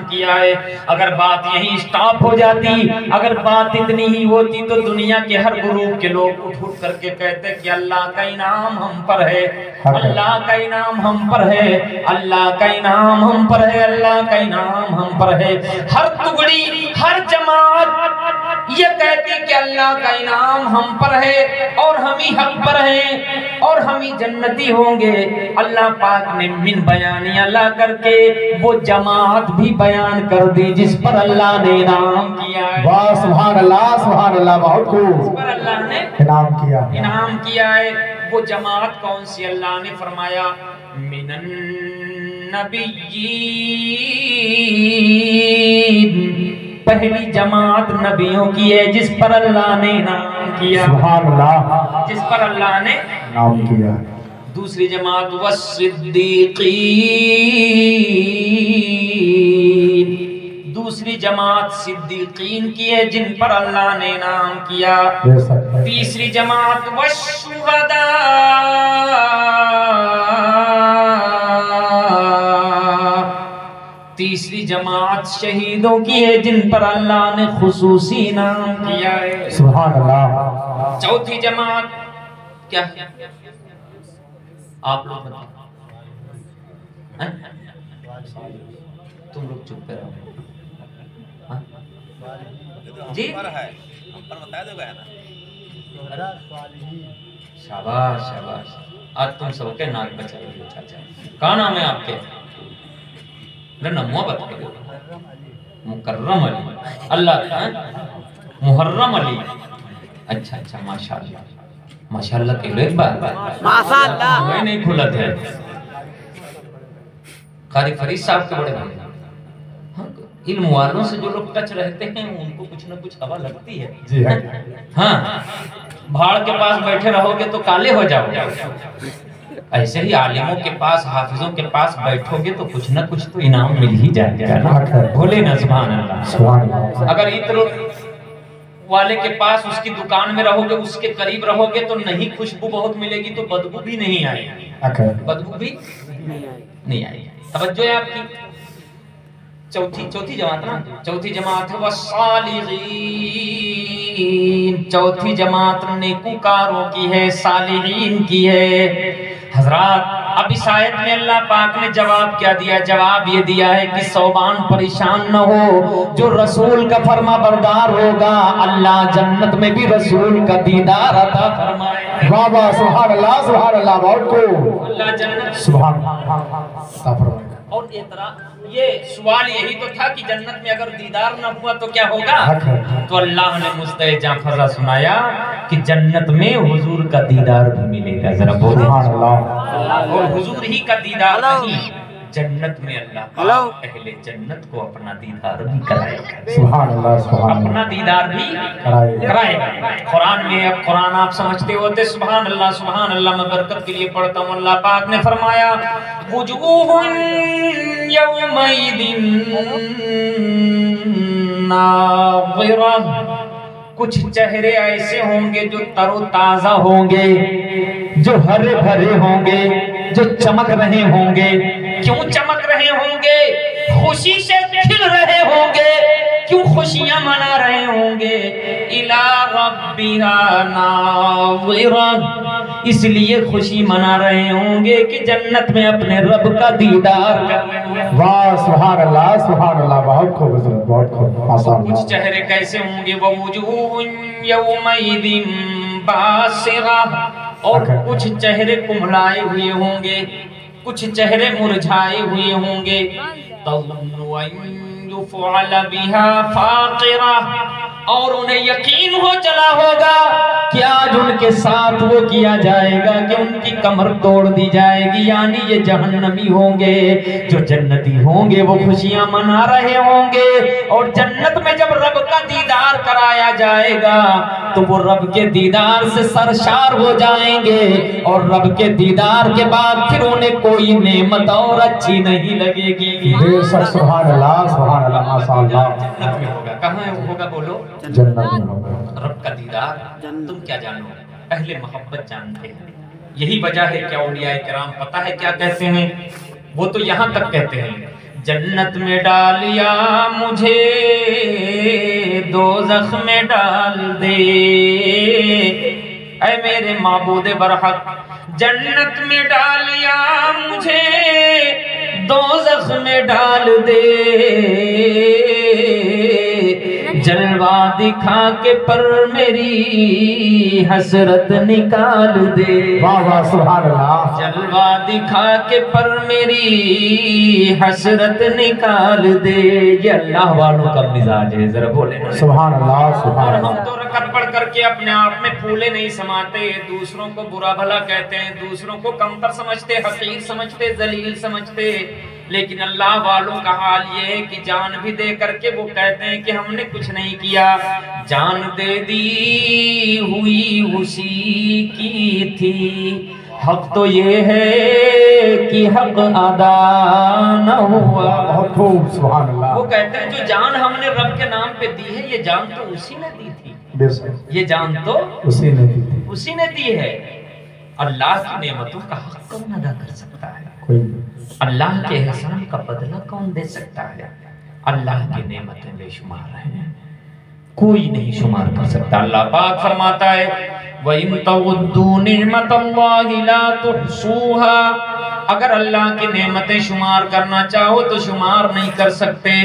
کیا ہے. اگر بات یہیں سٹاپ ہو جاتی، اگر بات اتنی ہی ہوتی تو دنیا کے ہر گروپ کے لوگ اٹھ کر کے کہتے کہ اللہ کا انعام ہم پر ہے، اللہ کا انعام ہم پر ہے، اللہ کا انعام ہم پر ہے، اللہ کا انعام ہم پر ہے. ہر ٹکڑی ہر جماعت یہ کہتی کہ اللہ کا انعام ہم پر ہے اور ہم ہی حق پر ہیں اور ہم ہی جنتی ہوں گے. اللہ پاک نے من بیانیہ لا کر کے وہ جماعت بھی بیان کر دی جس پر اللہ نے انعام کیا ہے. واہ سبحان اللہ سبحان اللہ. بہت خوب. جس پر اللہ نے انعام کیا ہے. وہ جماعت کون سی؟ اللہ نے فرمایا من النبیین، پہلی جماعت نبیوں کی ہے جس پر اللہ نے انعام کیا، سبحان اللہ، جس پر اللہ نے نام کیا. دوسری جماعت والصدیقین، دوسری جماعت صدیقین کی ہے جن پر اللہ نے انعام کیا. بے شک ہے. تیسری جماعت والشہداء، تیسری جماعت شہیدوں کی ہے جن پر اللہ نے خصوصی انعام کیا ہے. سبحان اللہ. چوتھی جماعت کیا ہے؟ آپ لوگ بتائیں. تم لوگ چپ کر رہو. جی شاباش شاباش، آج تم سب کے ناک بچا رہے ہو. چاچا کہاں نام ہے آپ کے؟ نمو بت کرو. مکرم علی، اللہ محرم علی. اچھا اچھا، ماشاءاللہ ماشاءاللہ کہہ لو ایک بار. ماشاءاللہ کوئی نہیں کھلا تھا. قاری فرید صاحب کے بڑے بھائی، علم والوں سے جو لوگ ٹچ رہتے ہیں ان کو کچھ نہ کچھ ہوا لگتی ہے. جی ہے. ہاں، بھاڑ کے پاس بیٹھے رہو گے تو کالے ہو جاؤ گے. ایسے ہی عالموں کے پاس، حافظوں کے پاس بیٹھو گے تو کچھ نہ کچھ تو انعام مل ہی جائے گا نا. بولے نا سبحان اللہ. سبحان اللہ. اگر عطر والے کے پاس اس کی دکان میں رہو گے، اس کے قریب رہو گے تو نہیں خوشبو بہت ملے گی تو بدبو بھی نہیں آئے گی. بدبو بھی نہیں آئے گی. توجہ ہے آپ کی. چوتھی جماعت نا، چوتھی جماعت ہے والصالحین، چوتھی جماعت نیکوکاروں کی ہے، صالحین کی ہے. حضرات اب اس آیت میں اللہ پاک نے جواب کیا دیا؟ جواب یہ دیا ہے کہ صوبان پریشان نہ ہو، جو رسول کا فرما بردار ہوگا اللہ جنت میں بھی رسول کا دیدار عطا فرمائے. واہ واہ، سبحان اللہ سبحان اللہ. بہت کو اللہ جنت سبحان اللہ عطا فرمائے. اور یہ سوال یہی تو تھا کہ جنت میں اگر دیدار نہ ہوا تو کیا ہوگا؟ تو اللہ نے مستعد جعفر سنایا کہ جنت میں حضور کا دیدار بھی ملے گا. ذرا بولیں سبحان اللہ. اور حضور ہی کا دیدار نہیں، جنت میں اللہ پاک اہل جنت کو اپنا دیدار بھی کرائے گا. سبحان اللہ سبحان اللہ. اپنا دیدار بھی کرائے گا. قرآن میں، اب قرآن آپ سمجھتے ہوتے سبحان اللہ سبحان اللہ، میں برکت کے لیے پڑھتا ہوں. اللہ پاک نے فرمایا وجوہ یومئذ ناظرہ، کچھ چہرے ایسے ہوں گے جو تر و تازہ ہوں گے، جو ہرے بھرے ہوں گے، جو چمک رہے ہوں گے. کیوں چمک رہے ہوں گے؟ خوشی سے کھل رہے ہوں گے. کیوں خوشیاں منا رہے ہوں گے؟ الی ربھا ناظرہ، اس لیے خوشی منا رہے ہوں گے کہ جنت میں اپنے رب کا دیدار کر رہے ہوں. واہ سبحان اللہ سبحان اللہ. بہت خوب حضرت، بہت خوب. کچھ چہرے کیسے ہوں گے؟ ووجوہ یومئذ باسرہ، اور کچھ چہرے کملائے ہوئے ہوں گے، کچھ چہرے مرجھائے ہوئے ہوں گے. تظن ان یفعل بها فاقرہ، اور انہیں یقین ہو چلا ہوگا کہ آج ان کے ساتھ وہ کیا جائے گا کہ ان کی کمر توڑ دی جائے گی. یعنی یہ جہنمی ہوں گے. جو جنتی ہوں گے وہ خوشیاں منا رہے ہوں گے. اور جنت میں جب رب کا دیدار کرایا جائے گا تو وہ رب کے دیدار سے سرشار ہو جائیں گے. اور رب کے دیدار کے بعد پھر انہیں کوئی نعمت اور اچھی نہیں لگے گی. بے شک. سبحان اللہ سبحان اللہ ماشاء اللہ. جنت میں ہوگا. کہاں ہوگا بولو؟ جنت میں ہوگا. رب کا دیدار تم کیا جانو؟ اہل محبت جانتے ہیں. یہی وجہ ہے کہ اولیاء کرام پتہ ہے کیا کہتے ہیں؟ وہ تو یہاں تک کہتے ہیں جنت میں ڈالیا مجھے دوزخ میں ڈال دے، اے میرے معبود برحق جنت میں ڈالیا مجھے دوزخ میں ڈال دے، جلوہ دکھا کے پر میری حسرت نکال دے. واہ واہ سبحان اللہ. جلوہ دکھا کے پر میری حسرت نکال دے. یہ اللہ والوں کا مزاج ہے. ذرا بولے نا سبحان اللہ سبحان اور ہم اللہ. تو رکعت پڑھ کر کے اپنے آپ میں پھولے نہیں سماتے، دوسروں کو برا بھلا کہتے ہیں، دوسروں کو کمتر سمجھتے، حقیر سمجھتے، ذلیل سمجھتے. لیکن اللہ والوں کا حال یہ ہے کہ جان بھی دے کر کے وہ کہتے ہیں کہ ہم نے کچھ نہیں کیا، جان دے دی ہوئی اسی کی تھی، حق تو یہ ہے کہ حق ادا نہ ہوا۔ بہت خوب، سبحان اللہ۔ وہ کہتے ہیں جو جان ہم نے رب کے نام پہ دی ہے، یہ جان تو اسی نے دی تھی، بے شک یہ جان تو اسی نے دی تھی، اسی نے دی ہے۔ اللہ کی نعمتوں کا حق کون ادا کر سکتا ہے؟ کوئی اللہ کے احسان کا بدلہ کون دے سکتا ہے؟ اللہ کی نعمتیں بے شمار ہیں، کوئی نہیں شمار کر سکتا۔ اللہ پاک فرماتا ہے وَإِن تَعُدُّوا نِعْمَتَ اللَّهِ لَا تُحْصُوهَا، اگر اللہ کی نعمتیں شمار کرنا چاہو تو شمار نہیں کر سکتے۔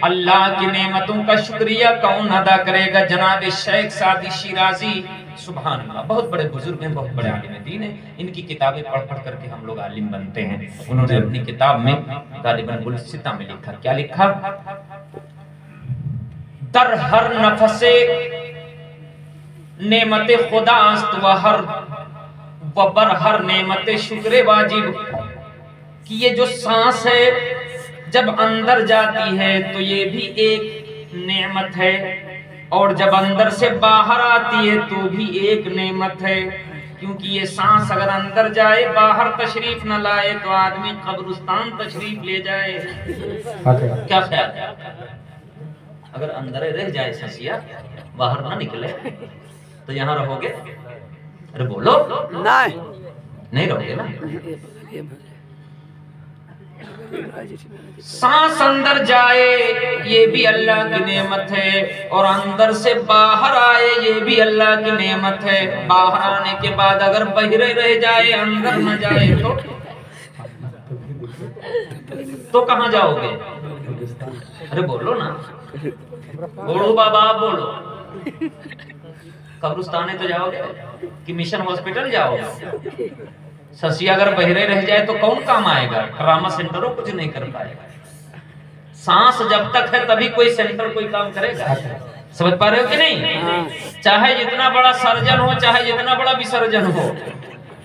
اللہ کی نعمتوں کا شکریہ کون ادا کرے گا؟ جناب شیخ سعدی شیرازی، سبحان اللہ، بہت بڑے بزرگ ہیں، بہت بڑے عالم دین ہیں، ان کی کتابیں پڑھ پڑھ کر کے ہم لوگ عالم بنتے ہیں۔ انہوں نے اپنی کتاب میں غالباً گلستہ میں لکھا، کیا لکھا؟ در ہر نفس نعمت خدا است و بر ہر نعمت شکر واجب، کہ یہ جو سانس ہے جب اندر جاتی ہے تو یہ بھی ایک نعمت ہے، اور جب اندر سے باہر آتی ہے تو بھی ایک نعمت ہے، کیونکہ یہ سانس اگر اندر جائے باہر تشریف نہ لائے تو آدمی قبرستان تشریف لے جائے۔ کیا خیال ہے؟ اگر اندر رہ جائے سانسیا، باہر نہ نکلے تو یہاں رہو گے؟ ارے بولو، نہیں رہو گے نا۔ سانس اندر جائے یہ بھی اللہ کی نعمت ہے، اور اندر سے باہر آئے یہ بھی اللہ کی نعمت ہے۔ باہر آنے کے بعد اگر بہرے رہ جائے، اندر نہ جائے تو کہاں جاؤ گے؟ ارے بولو نا، بولو بابا بولو، قبرستانے تو جاؤ گے کہ مشن ہاسپٹل جاؤ گے؟ سسیا اگر بہرے رہ جائے تو کون کام آئے گا؟ ٹراما سینٹروں کچھ نہیں کر پائے گا۔ سانس جب تک ہے تبھی کوئی سینٹر کوئی کام کرے گا۔ سمجھ پا رہے ہو کہ نہیں؟ چاہے جتنا بڑا سرجن ہو، چاہے جتنا بڑا وسرجن ہو،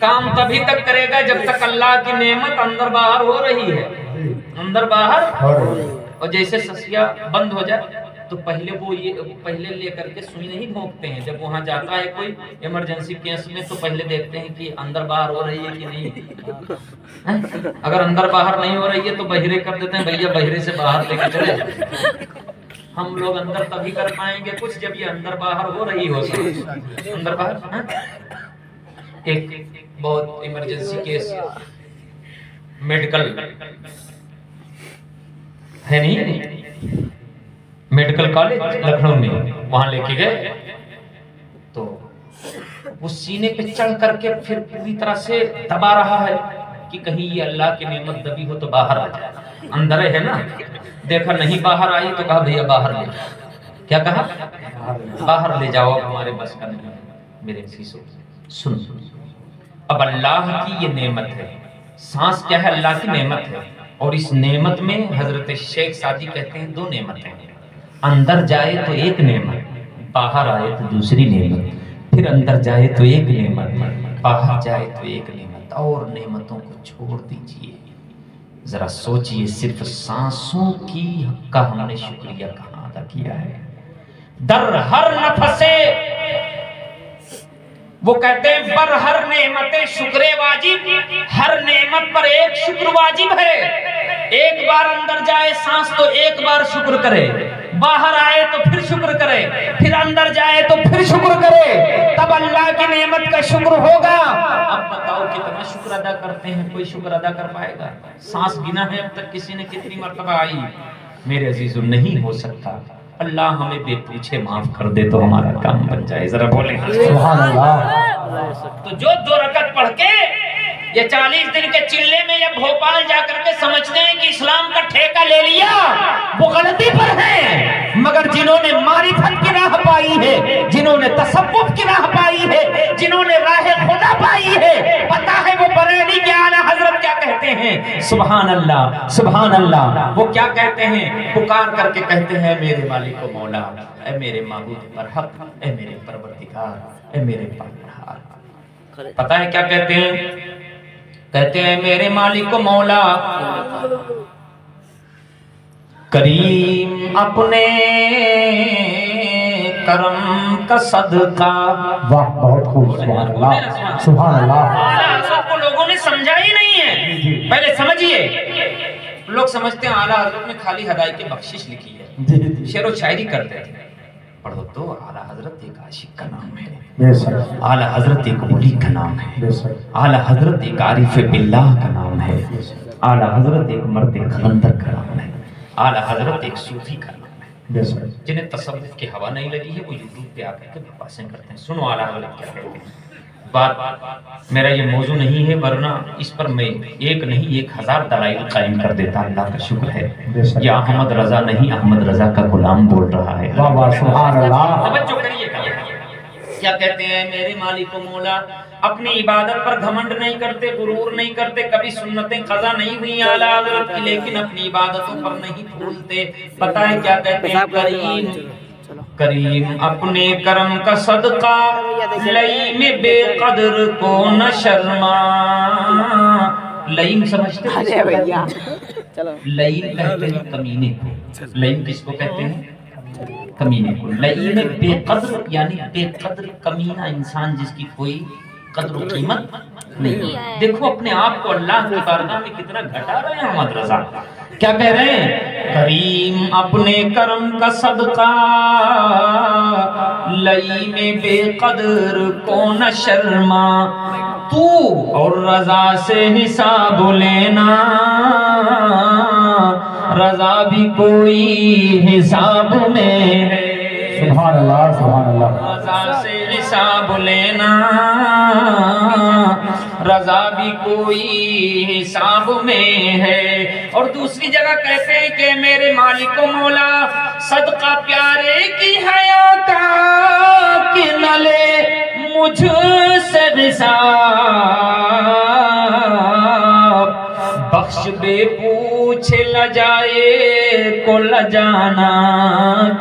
کام تبھی تک کرے گا جب تک اللہ کی نعمت اندر باہر ہو رہی ہے، اندر باہر۔ اور جیسے سسیا بند ہو جائے تو پہلے لے کر کے سوئی نہیں بھونکتے ہیں، جب وہاں جاتا ہے کوئی ایمرجنسی کیس میں تو پہلے دیکھتے ہیں کہ اندر باہر ہو رہی ہے کہ نہیں۔ اگر اندر باہر نہیں ہو رہی ہے تو بہرے کر دیتے ہیں، بھیا بہرے سے باہر لے کے چلے۔ ہم لوگ اندر تبھی کر پائیں گے کچھ جب یہ اندر باہر ہو رہی ہو۔ اندر باہر ایک بہت ایمرجنسی کیس میڈیکل ہے نہیں، میڈیکل کالج لکھنؤ میں، وہاں لے کے گئے تو وہ سینے پہ چڑھ کر کے پھر پوری طرح سے دبا رہا ہے کہ کہیں یہ اللہ کی نعمت دبی ہو تو باہر آ جائے۔ اندر ہے نا، دیکھا نہیں باہر آئی تو کہا بھیا باہر لے جاؤ۔ کیا کہا؟ باہر لے جاؤ، ہمارے بس کا نہیں۔ میرے سیسو سن، اب اللہ کی یہ نعمت ہے، سانس کیا ہے؟ اللہ کی نعمت ہے، اور اس نعمت میں حضرت شیخ سعدی کہتے ہیں دو نعمتیں ہیں، اندر جائے تو ایک نعمت، باہر آئے تو دوسری نعمت، پھر اندر جائے تو ایک نعمت، باہر جائے تو ایک نعمت، اور نعمتوں کو چھوڑ دیجئے۔ ذرا سوچئے صرف سانسوں کی کا ہم نے شکریہ کہاں ادا کیا ہے؟ در ہر نفس، وہ کہتے ہیں بر ہر نعمت شکر واجب، ہر نعمت پر ایک شکر واجب ہے۔ ایک بار اندر جائے سانس تو ایک بار شکر کرے، باہر آئے تو پھر شکر کرے، پھر اندر جائے تو پھر شکر کرے، تب اللہ کی نعمت کا شکر ہوگا۔ اب بتاؤ کتنا شکر ادا کرتے ہیں؟ کوئی شکر ادا کر پائے گا؟ سانس گنا ہے اب تک کسی نے کتنی مرتبہ آئی؟ میرے عزیزو نہیں ہو سکتا۔ اللہ ہمیں بے پوچھے معاف کر دے تو ہمارا کام بن جائے۔ ذرا بولیں سبحان اللہ۔ تو جو 2 رکعت پڑھ کے یہ 40 دن کے چلے میں یا بھوپال جا کر کے سمجھتے ہیں کہ اسلام کا ٹھیکہ لے لیا، وہ غلطی پر ہیں۔ مگر جنہوں نے معرفت کی راہ پائی ہے، جنہوں نے تصوف کی راہ پائی ہے، جنہوں نے راہ خدا پائی ہے، پتہ ہے وہ بریلی کے اعلیٰ حضرت کیا کہتے ہیں؟ سبحان اللہ، سبحان اللہ۔ وہ کیا کہتے ہیں؟ پکار کر کے کہتے ہیں میرے مالک و مولا، اے میرے معبود برحق، اے میرے پروردگار، اے میرے پروردگار۔ پتہ ہے کیا کہتے ہیں؟ کہتے ہیں میرے مالک و مولا، کریم اپنے کرم کا صدقہ. واہ بہت خوب، سبحان اللہ سبحان اللہ. اعلیٰ حضرت کو لوگوں نے سمجھا ہی نہیں ہے. پہلے سمجھیے، لوگ سمجھتے ہیں اعلیٰ حضرت نے خالی ہدایت بخشش لکھی ہے، شعر و شاعری کرتے تھے. پڑھو تو اعلیٰ حضرت ایک عاشق کا نام ہے، بے شک اعلیٰ حضرت ایک ولی کا نام ہے، بے شک اعلیٰ حضرت ایک عارف باللہ کا نام ہے، اعلیٰ حضرت ایک مرد قلندر کا نام ہے، اعلیٰ حضرت ایک صوفی کا نام ہے. بے شک. جنہیں تصوف کی ہوا نہیں لگی ہے وہ یوٹیوب پہ آ کر کے بکواسیں کرتے ہیں. سنو اعلیٰ حضرت کیا کہتے ہیں. بات میرا یہ موضوع نہیں ہے، ورنہ اس پر میں ایک نہیں 1000 دلائل قائم کر دیتا. اللہ کا شکر ہے یہ احمد رضا نہیں، احمد رضا کا غلام بول رہا ہے. واہ واہ سبحان اللہ. توجہ کریے گا. کیا کہتے ہیں؟ میرے مالک و مولا اپنی عبادت پر گھمنڈ نہیں کرتے، غرور نہیں کرتے، کبھی سنتیں قضا نہیں ہوئی اعلیٰ حضرت کی، لیکن اپنی عبادتوں پر نہیں بھولتے. پتہ ہے کیا کہتے ہیں؟ کریم کریم اپنے کرم کا صدقہ لئیم بے قدر کو نہ شرما. لئیم سمجھتے ہیں؟ لئیم کہتے ہیں کمینے کو. لئیم کس کو کہتے ہیں؟ کمینے کو. لئیم بے قدر یعنی بے قدر کمینہ انسان جس کی کوئی قدر و قیمت نہیں. دیکھو اپنے آپ کو اللہ کی بارگاہ میں کتنا گھٹا رہے ہیں احمد رضا. کیا کہہ رہے ہیں؟ کریم اپنے کرم کا صدقہ لئیم بے قدر کو نہ شرما. تو اور رضا سے حساب لینا، رضا بھی کوئی حساب میں ہے. سبحان اللہ سبحان اللہ. رضا سے حساب لینا، رضا بھی کوئی حساب میں ہے. اور دوسری جگہ کہتے ہیں کہ میرے مالک و مولا صدقہ پیارے کی حیا کا کہ نہ لے مجھ سے حساب، بخش بے پوچھ لجائے کو لجانا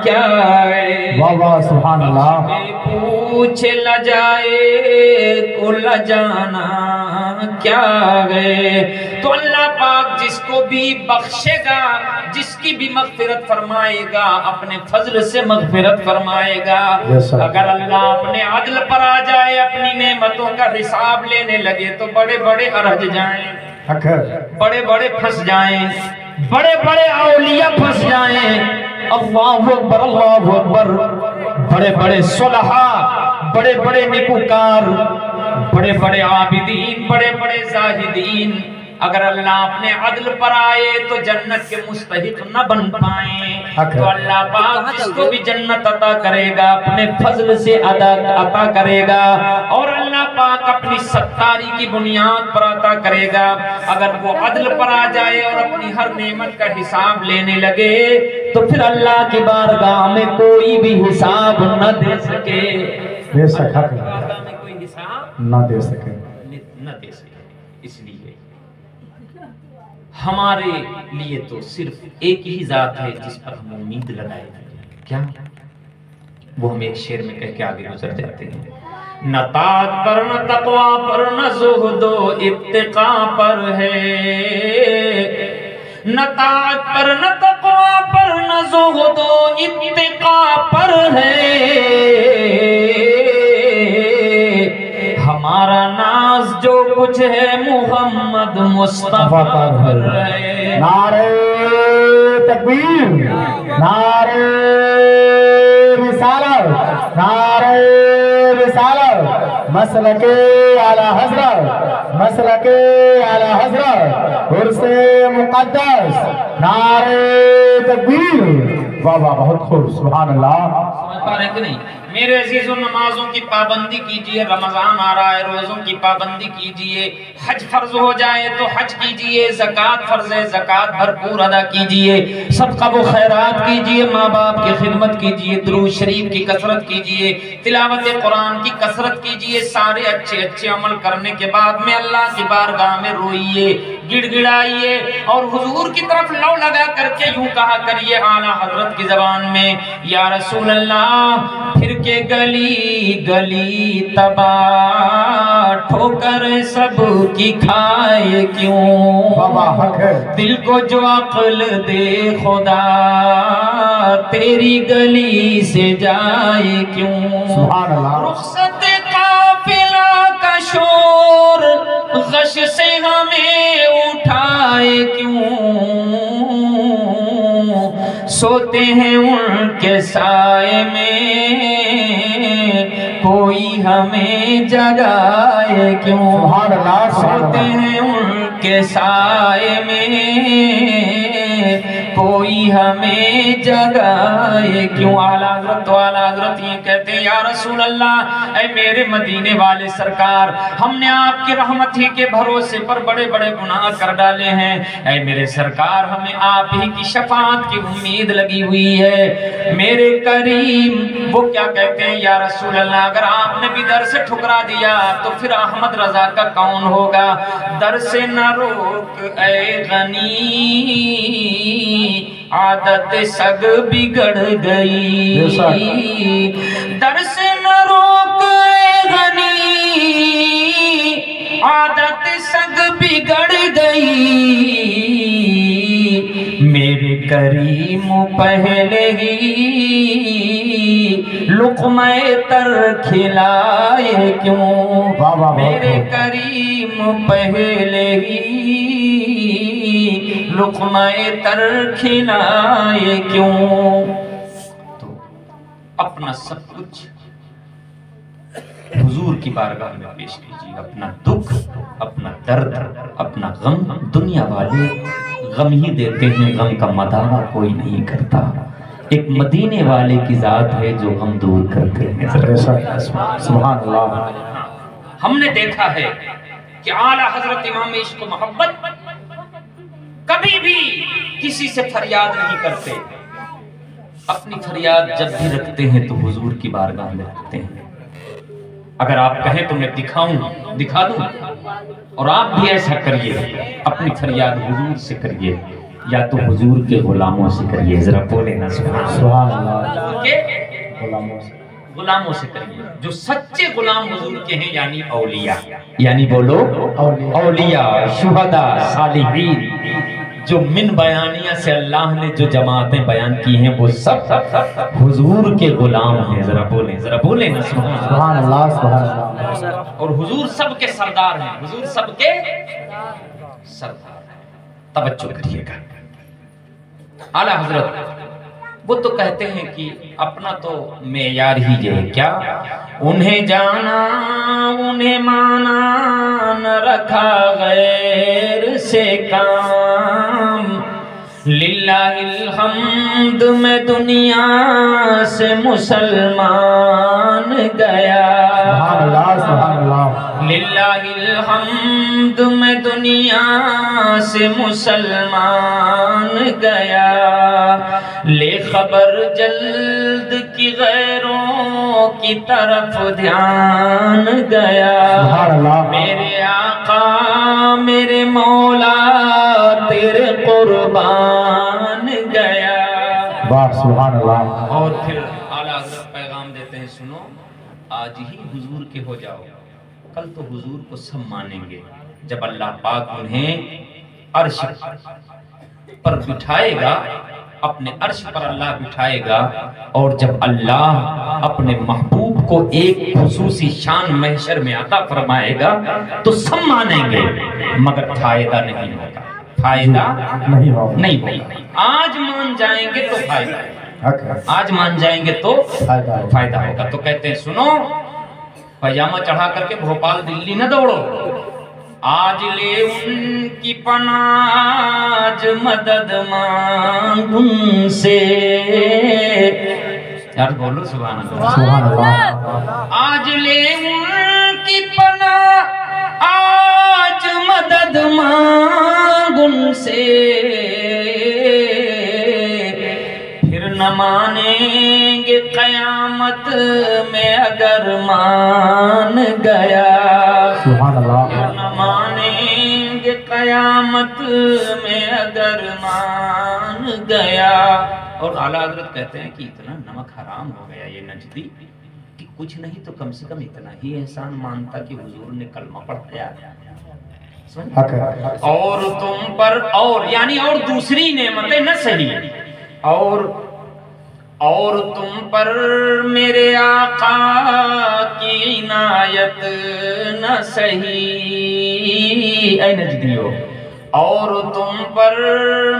کیا ہے. واہ واہ سبحان اللہ. بے پوچھ لجائے کو لجانا کیا ہے. تو اللہ پاک جس کو بھی بخشے گا، جس کی بھی مغفرت فرمائے گا، اپنے فضل سے مغفرت فرمائے گا. اگر اللہ اپنے عدل پر آ جائے، اپنی نعمتوں کا حساب لینے لگے تو بڑے بڑے ارج جائیں، بڑے بڑے پھنس جائیں، بڑے بڑے اولیاء پھنس جائیں. اللہ اکبر اللہ اکبر. بڑے بڑے صلحاء، بڑے بڑے نیکوکار، بڑے بڑے عابدین، بڑے بڑے زاہدین اگر اللہ اپنے عدل پر آئے تو جنت کے مستحق نہ بن پائیں. تو اللہ پاک جس کو بھی جنت عطا کرے گا اپنے فضل سے عطا کرے گا، اور اللہ پاک اپنی ستاری کی بنیاد پر عطا کرے گا. اگر وہ عدل پر آ جائے اور اپنی ہر نعمت کا حساب لینے لگے تو پھر اللہ کی بارگاہ میں کوئی بھی حساب نہ دے سکے. بے شک حق بارگاہ میں کوئی حساب نہ دے سکے. اس لیے ہمارے لیے تو صرف ایک ہی ذات ہے جس پر ہم امید لگائے. کیا؟ وہ ہم ایک شعر میں کہہ کے آگے گزر جاتے ہیں. نہ طاعت پر نہ تقوی پر نہ زہد و اتقا پر ہے، نہ طاعت پر نہ تقوی پر نہ زہد و اتقا پر ہے. ہمارا ناز جو کچھ ہے محمد مصطفیٰ پر ہے. نعرہ تکبیر، نعرہ رسالت، نعرہ رسالت، مسلک اعلیٰ حضرت، مسلک اعلیٰ حضرت، عرص مقدس، نعرہ تکبیر. واہ واہ بہت خوب سبحان اللہ. سمجھ پا رہے کہ نہیں؟ میرے عزیزوں نمازوں کی پابندی کیجئے. رمضان آ رہا ہے، روزوں کی پابندی کیجئے. حج فرض ہو جائے تو حج کیجئے. زکوٰۃ فرض ہے، زکوٰۃ بھرپور ادا کیجئے. صدقہ و خیرات کیجئے. ماں باپ کی خدمت کیجئے. درود شریف کی کثرت کیجئے. تلاوت قرآن کی کثرت کیجئے. سارے اچھے اچھے عمل کرنے کے بعد میں اللہ کی بارگاہ میں روئیے، گڑ گڑائیے، اور حضور کی طرف لو لگا کر کے یوں کہا کریے اعلیٰ حضرت کی زبان میں، یا رسول اللہ پھر کے گلی گلی تباہ ٹھوکر سب کی کھائے کیوں دل کو جو عقل دے خدا تیری گلی سے جائے کیوں رخصت قافلہ کا شور غش سے ہمیں اٹھائے کیوں سوتے ہیں ان کے سائے میں کوئی ہمیں جگائے کیوں سوتے ہیں ان کے سائے میں کوئی ہمیں جگائے کیوں اعلیٰ حضرت یہ کہتے ہیں یا رسول اللہ اے میرے مدینے والے سرکار ہم نے آپ کی رحمت ہی کے بھروسے پر بڑے بڑے گناہ کر ڈالے ہیں اے میرے سرکار ہمیں آپ ہی کی شفاعت کی امید لگی ہوئی ہے میرے کریم وہ کیا کہتے ہیں یا رسول اللہ اگر آپ نے بھی در سے ٹھکرا دیا تو پھر احمد رضا کا کون ہوگا در سے نہ روک اے غنی عادت سگ بگڑ گئی در سے نہ روک اے غنی عادت سگ بگڑ گئی میرے کریم پہلے ہی لقمہ تر کھلائے کیوں میرے کریم پہلے ہی لقمہ تر کھلائے کیوں تو اپنا سب کچھ حضور کی بارگاہ میں پیش کیجیے اپنا دکھ اپنا درد اپنا غم دنیا والے غم ہی دیتے ہیں غم کا مداوا کوئی نہیں کرتا ایک مدینے والے کی ذات ہے جو غم دور کرتے ہیں سبحان اللہ ہم نے دیکھا ہے کہ اعلیٰ حضرت امام عشق و محبت کبھی بھی کسی سے فریاد نہیں کرتے اپنی فریاد جب بھی رکھتے ہیں تو حضور کی بارگاہ میں رکھتے ہیں اگر آپ کہیں تو میں دکھا دوں اور آپ بھی ایسا کریے اپنی فریاد حضور سے کریے یا تو حضور کے غلاموں سے کریے ذرا بولے نا سبحان اللہ غلاموں سے کریے جو سچے غلام حضور کے ہیں یعنی اولیاء یعنی بولو اولیاء شہداء صالحین جو من بیانیہ سے اللہ نے جو جماعتیں بیان کی ہیں وہ سب حضور کے غلام ہیں ذرا بولیں نا سبحان اللہ اور حضور سب کے سردار ہیں حضور سب کے سردار ہیں توجہ کریے گا اعلیٰ حضرت وہ تو کہتے ہیں کہ اپنا تو معیار ہی ہے کیا انہیں جانا انہیں مانا نہ رکھا غیر سے کام للہ الحمد میں دنیا سے مسلمان گیا سبحان اللہ للہ الحمد میں دنیا سے مسلمان گیا لے خبر جلد کی غیروں کی طرف دھیان گیا میرے آقا میرے مولا تیرے قربان گیا سبحان اللہ اور پھر اعلیٰ حضرت پیغام دیتے ہیں سنو آج ہی حضور کے ہو جاؤ کل تو حضور کو سب مانیں گے جب اللہ پاک انہیں عرش پر بٹھائے گا اپنے عرش پر اللہ بٹھائے گا اور جب اللہ اپنے محبوب کو ایک خصوصی شان محشر میں عطا فرمائے گا تو سب مانیں گے مگر فائدہ نہیں ہوگا فائدہ نہیں ہوگا آج مان جائیں گے تو فائدہ آج مان جائیں گے تو فائدہ ہوگا تو کہتے ہیں سنو پائجامہ چڑھا کر کے بھوپال دلی نہ دوڑو آج لے ان کی پناہ مدد مانگ ان سے یار بولو سبحان اللہ آج لے ان کی پناہ آج مدد مانگ ان سے پھر نہ مانیں گے قیامت میں اگر مان گیا سبحان اللہ نہ مانیں گے قیامت میں اگر مان گیا اور اعلیٰ حضرت کہتے ہیں کہ اتنا نمک حرام ہو گیا یہ نجدی کہ کچھ نہیں تو کم سے کم اتنا ہی احسان مانتا کہ حضور نے کلمہ پڑھایا اور تم پر اور یعنی اور دوسری نعمتیں نہ صحیح اور تم پر میرے آقا کی عنایت نہ صحیح اے نجدیو اور تم پر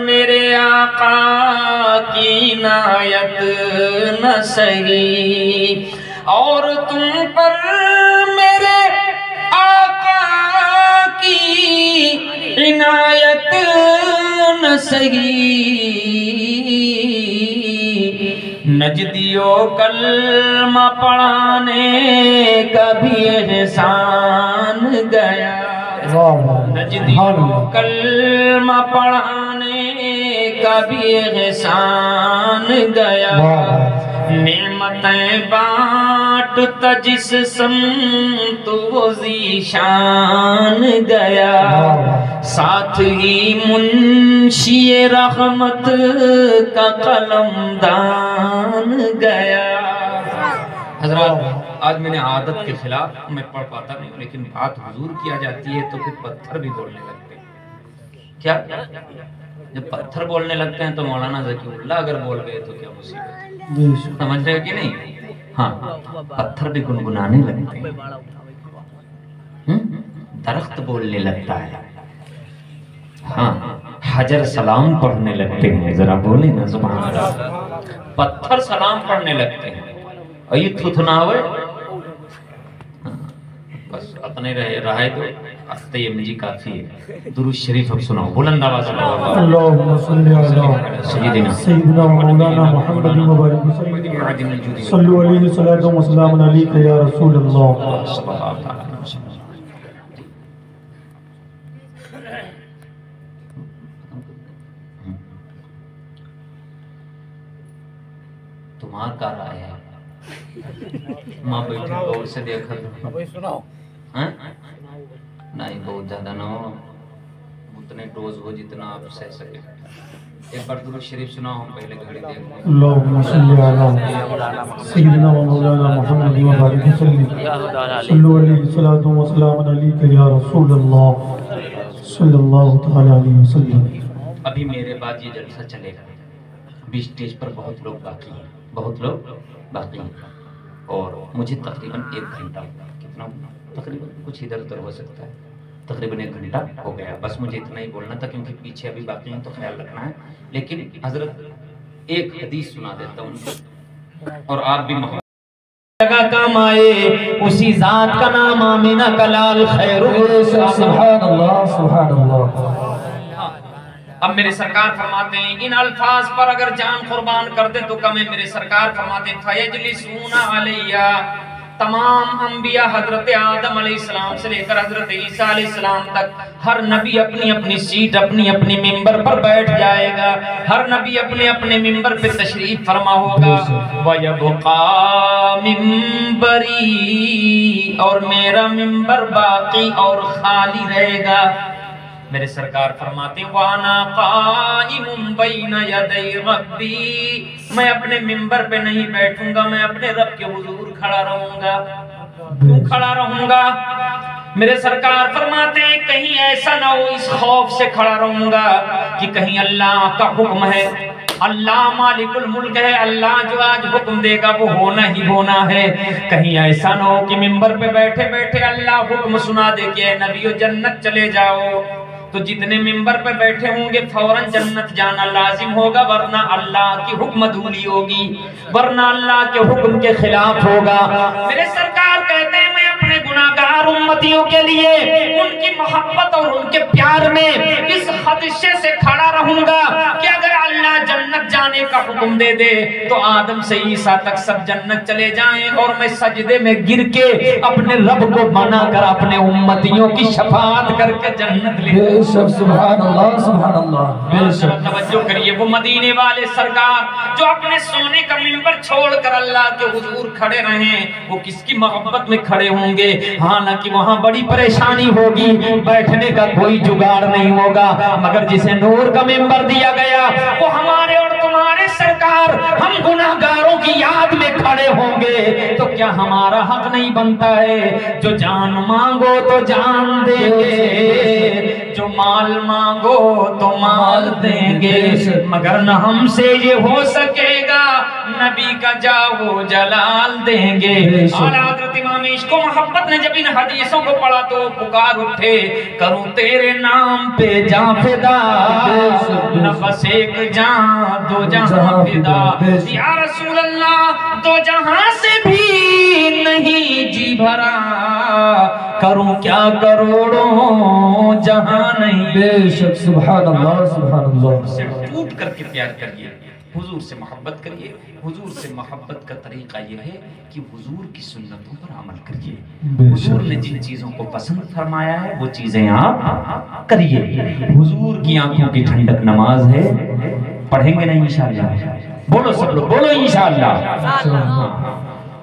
میرے آقا کی عنایت نہ صحیح اور تم پر میرے آقا کی عنایت نہ صحیح نجدیو کلمہ پڑھانے کا بھی احسان گیا نجدیو کلمہ پڑھانے کا بھی احسان گیا نعمتیں بانٹتا جس سمت وہ ذیشان گیا ساتھ ہی منشی رحمت کا قلم دان گیا حضرات آج میں نے عادت کے خلاف میں پڑھ پاتا نہیں لیکن بات حضور کیا جاتی ہے تو پھر پتھر بھی بولنے لگتے ہیں کیا جب پتھر بولنے لگتے ہیں تو مولانا ذکی اللہ اگر بول گئے تو کیا مصیبت ہے سمجھ رہے ہو کہ نہیں ہاں پتھر بھی گنگنانے لگتے ہیں درخت بولنے لگتا ہے ہاں حجر سلام پڑھنے لگتے ہیں ذرا بولیں نا سبحان اللہ پتھر سلام پڑھنے لگتے ہیں اور یہ تھتناوے بس اپنے رہے تو تیم جی کافی ہے درود شریف اب سناؤ بلند آواز اللہم صلی علی سیدنا مولانا محمد مبارک وسلم صلو علیہ صلاۃ و سلام علیک یا رسول اللہ تمہار کا رائے ہے ماں بیٹھے غور سے دیکھا سناؤ نہیں بہت زیادہ نہ ہو اتنے ڈوز ہو جتنا آپ سہ سکے ایک بار درود شریف سناؤ ہم پہلے گھڑی دیکھتے ہیں اللہم صلی علی سیدنا مولانا محمد مبارک وسلم صلو علیہ صلاۃ و سلام علیک یا رسول اللہ صلی اللہ تعالی علیہ وسلم ابھی میرے بعد یہ جلسہ چلے گا ابھی اسٹیج پر بہت لوگ باقی ہیں بہت لوگ باقی ہیں اور مجھے تقریباً 1 گھنٹہ کتنا تقریباً کچھ ادھر ادھر ہو سکتا ہے تقریباً 1 گھنٹہ ہو گیا بس مجھے اتنا ہی بولنا تھا کیونکہ پیچھے ابھی باقی ہیں تو خیال رکھنا ہے لیکن حضرت ایک حدیث سنا دیتا ہوں اور آپ بھی جگہ کام آئے اسی ذات کا نام آمینہ کلال خیر سبحان اللہ سبحان اللہ اب میرے سرکار فرماتے ہیں ان الفاظ پر اگر جان قربان کر دے تو کم ہے میرے سرکار فرماتے ہیں فَيَجْلِسُونَ عَلَيَّا تمام انبیاء حضرت آدم علیہ السلام سے لے کر حضرت عیسیٰ علیہ السلام تک ہر نبی اپنی اپنی سیٹ اپنی اپنی ممبر پر بیٹھ جائے گا ہر نبی اپنے اپنے ممبر پہ تشریف فرما ہوگا وَيَبْقَى مِمبَرِي اور میرا ممبر باقی اور خالی رہے گا میرے سرکار فرماتے ہیں وَأَنَا قَائِمٌ بَيْنَ يَدَيْ رَبِّي میں اپنے ممبر پہ نہیں بیٹھوں گا میں اپنے رب کے حضور کھڑا رہوں گا کیوں کھڑا رہوں گا میرے سرکار فرماتے ہیں کہیں ایسا نہ ہو اس خوف سے کھڑا رہوں گا کہ کہیں اللہ کا حکم ہے اللہ مالک الملک ہے اللہ جو آج حکم دے گا وہ ہونا ہی ہونا ہے کہیں ایسا نہ ہو کہ ممبر پہ بیٹھے بیٹھے اللہ حکم سنا دے کہ اے نبیو جنت چلے جاؤ تو جتنے ممبر پہ بیٹھے ہوں گے فوراً جنت جانا لازم ہوگا ورنہ اللہ کی حکم ادھوری ہوگی ورنہ اللہ کے حکم کے خلاف ہوگا میرے سرکار کہتے ہیں میں اپنے گناہگار امتیوں کے لیے ان کی محبت اور ان کے پیار میں اس خدشے سے کھڑا رہوں گا کہ اگر اللہ جنت جانے کا حکم دے دے تو آدم سے عیسیٰ تک سب جنت چلے جائیں اور میں سجدے میں گر کے اپنے رب کو منا کر اپنے امتیوں کی شفاعت کر کے جنت لے سبحان اللہ سبحان اللہ توجہ کریے وہ مدینے والے سرکار جو اپنے سونے کا ممبر چھوڑ کر اللہ کے حضور کھڑے رہیں وہ کس کی محبت میں کھڑے ہوں گے حالانکہ وہاں بڑی پریشانی ہوگی بیٹھنے کا کوئی جگاڑ نہیں ہوگا مگر جسے نور کا ممبر دیا گیا وہ ہمارے اور تمہارے ہمارے سرکار ہم گناہگاروں کی یاد میں کھڑے ہوں گے تو کیا ہمارا حق نہیں بنتا ہے جو جان مانگو تو جان دیں گے، جو مال مانگو تو مال دیں گے، مگر نہ ہم سے یہ ہو سکے گا نبی کا جاو جلال دیں گے۔ اعلیٰ حضرت امام عشق و محبت نے جب ان حدیثوں کو پڑھا تو پکار اٹھے، کروں تیرے نام پہ جاں فدا، نفس ایک جاں دو جہاں فدا، یا رسول اللہ دو جہاں سے بھی نہیں جی بھرا، کروں کیا کروڑوں جہاں نہیں۔ بے شک سبحان اللہ سبحان اللہ۔ سے ٹوٹ کر کے پیار کریے، حضور سے محبت کریے۔ حضور سے محبت کا طریقہ یہ ہے کہ حضور کی سنتوں پر عمل کریے۔ حضور نے جن چیزوں کو پسند فرمایا ہے وہ چیزیں آپ کریے۔ حضور کی آنکھوں کی ٹھنڈک نماز ہے، پڑھیں گے نا انشاءاللہ؟ بولو سب لوگ، بولو انشاءاللہ۔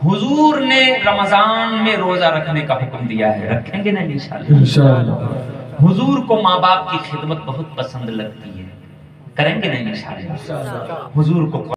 حضور نے رمضان میں روزہ رکھنے کا حکم دیا ہے، رکھیں گے نا انشاءاللہ؟ حضور کو ماں باپ کی خدمت بہت پسند لگتی ہے، کریں گے نا انشاءاللہ؟ حضور کو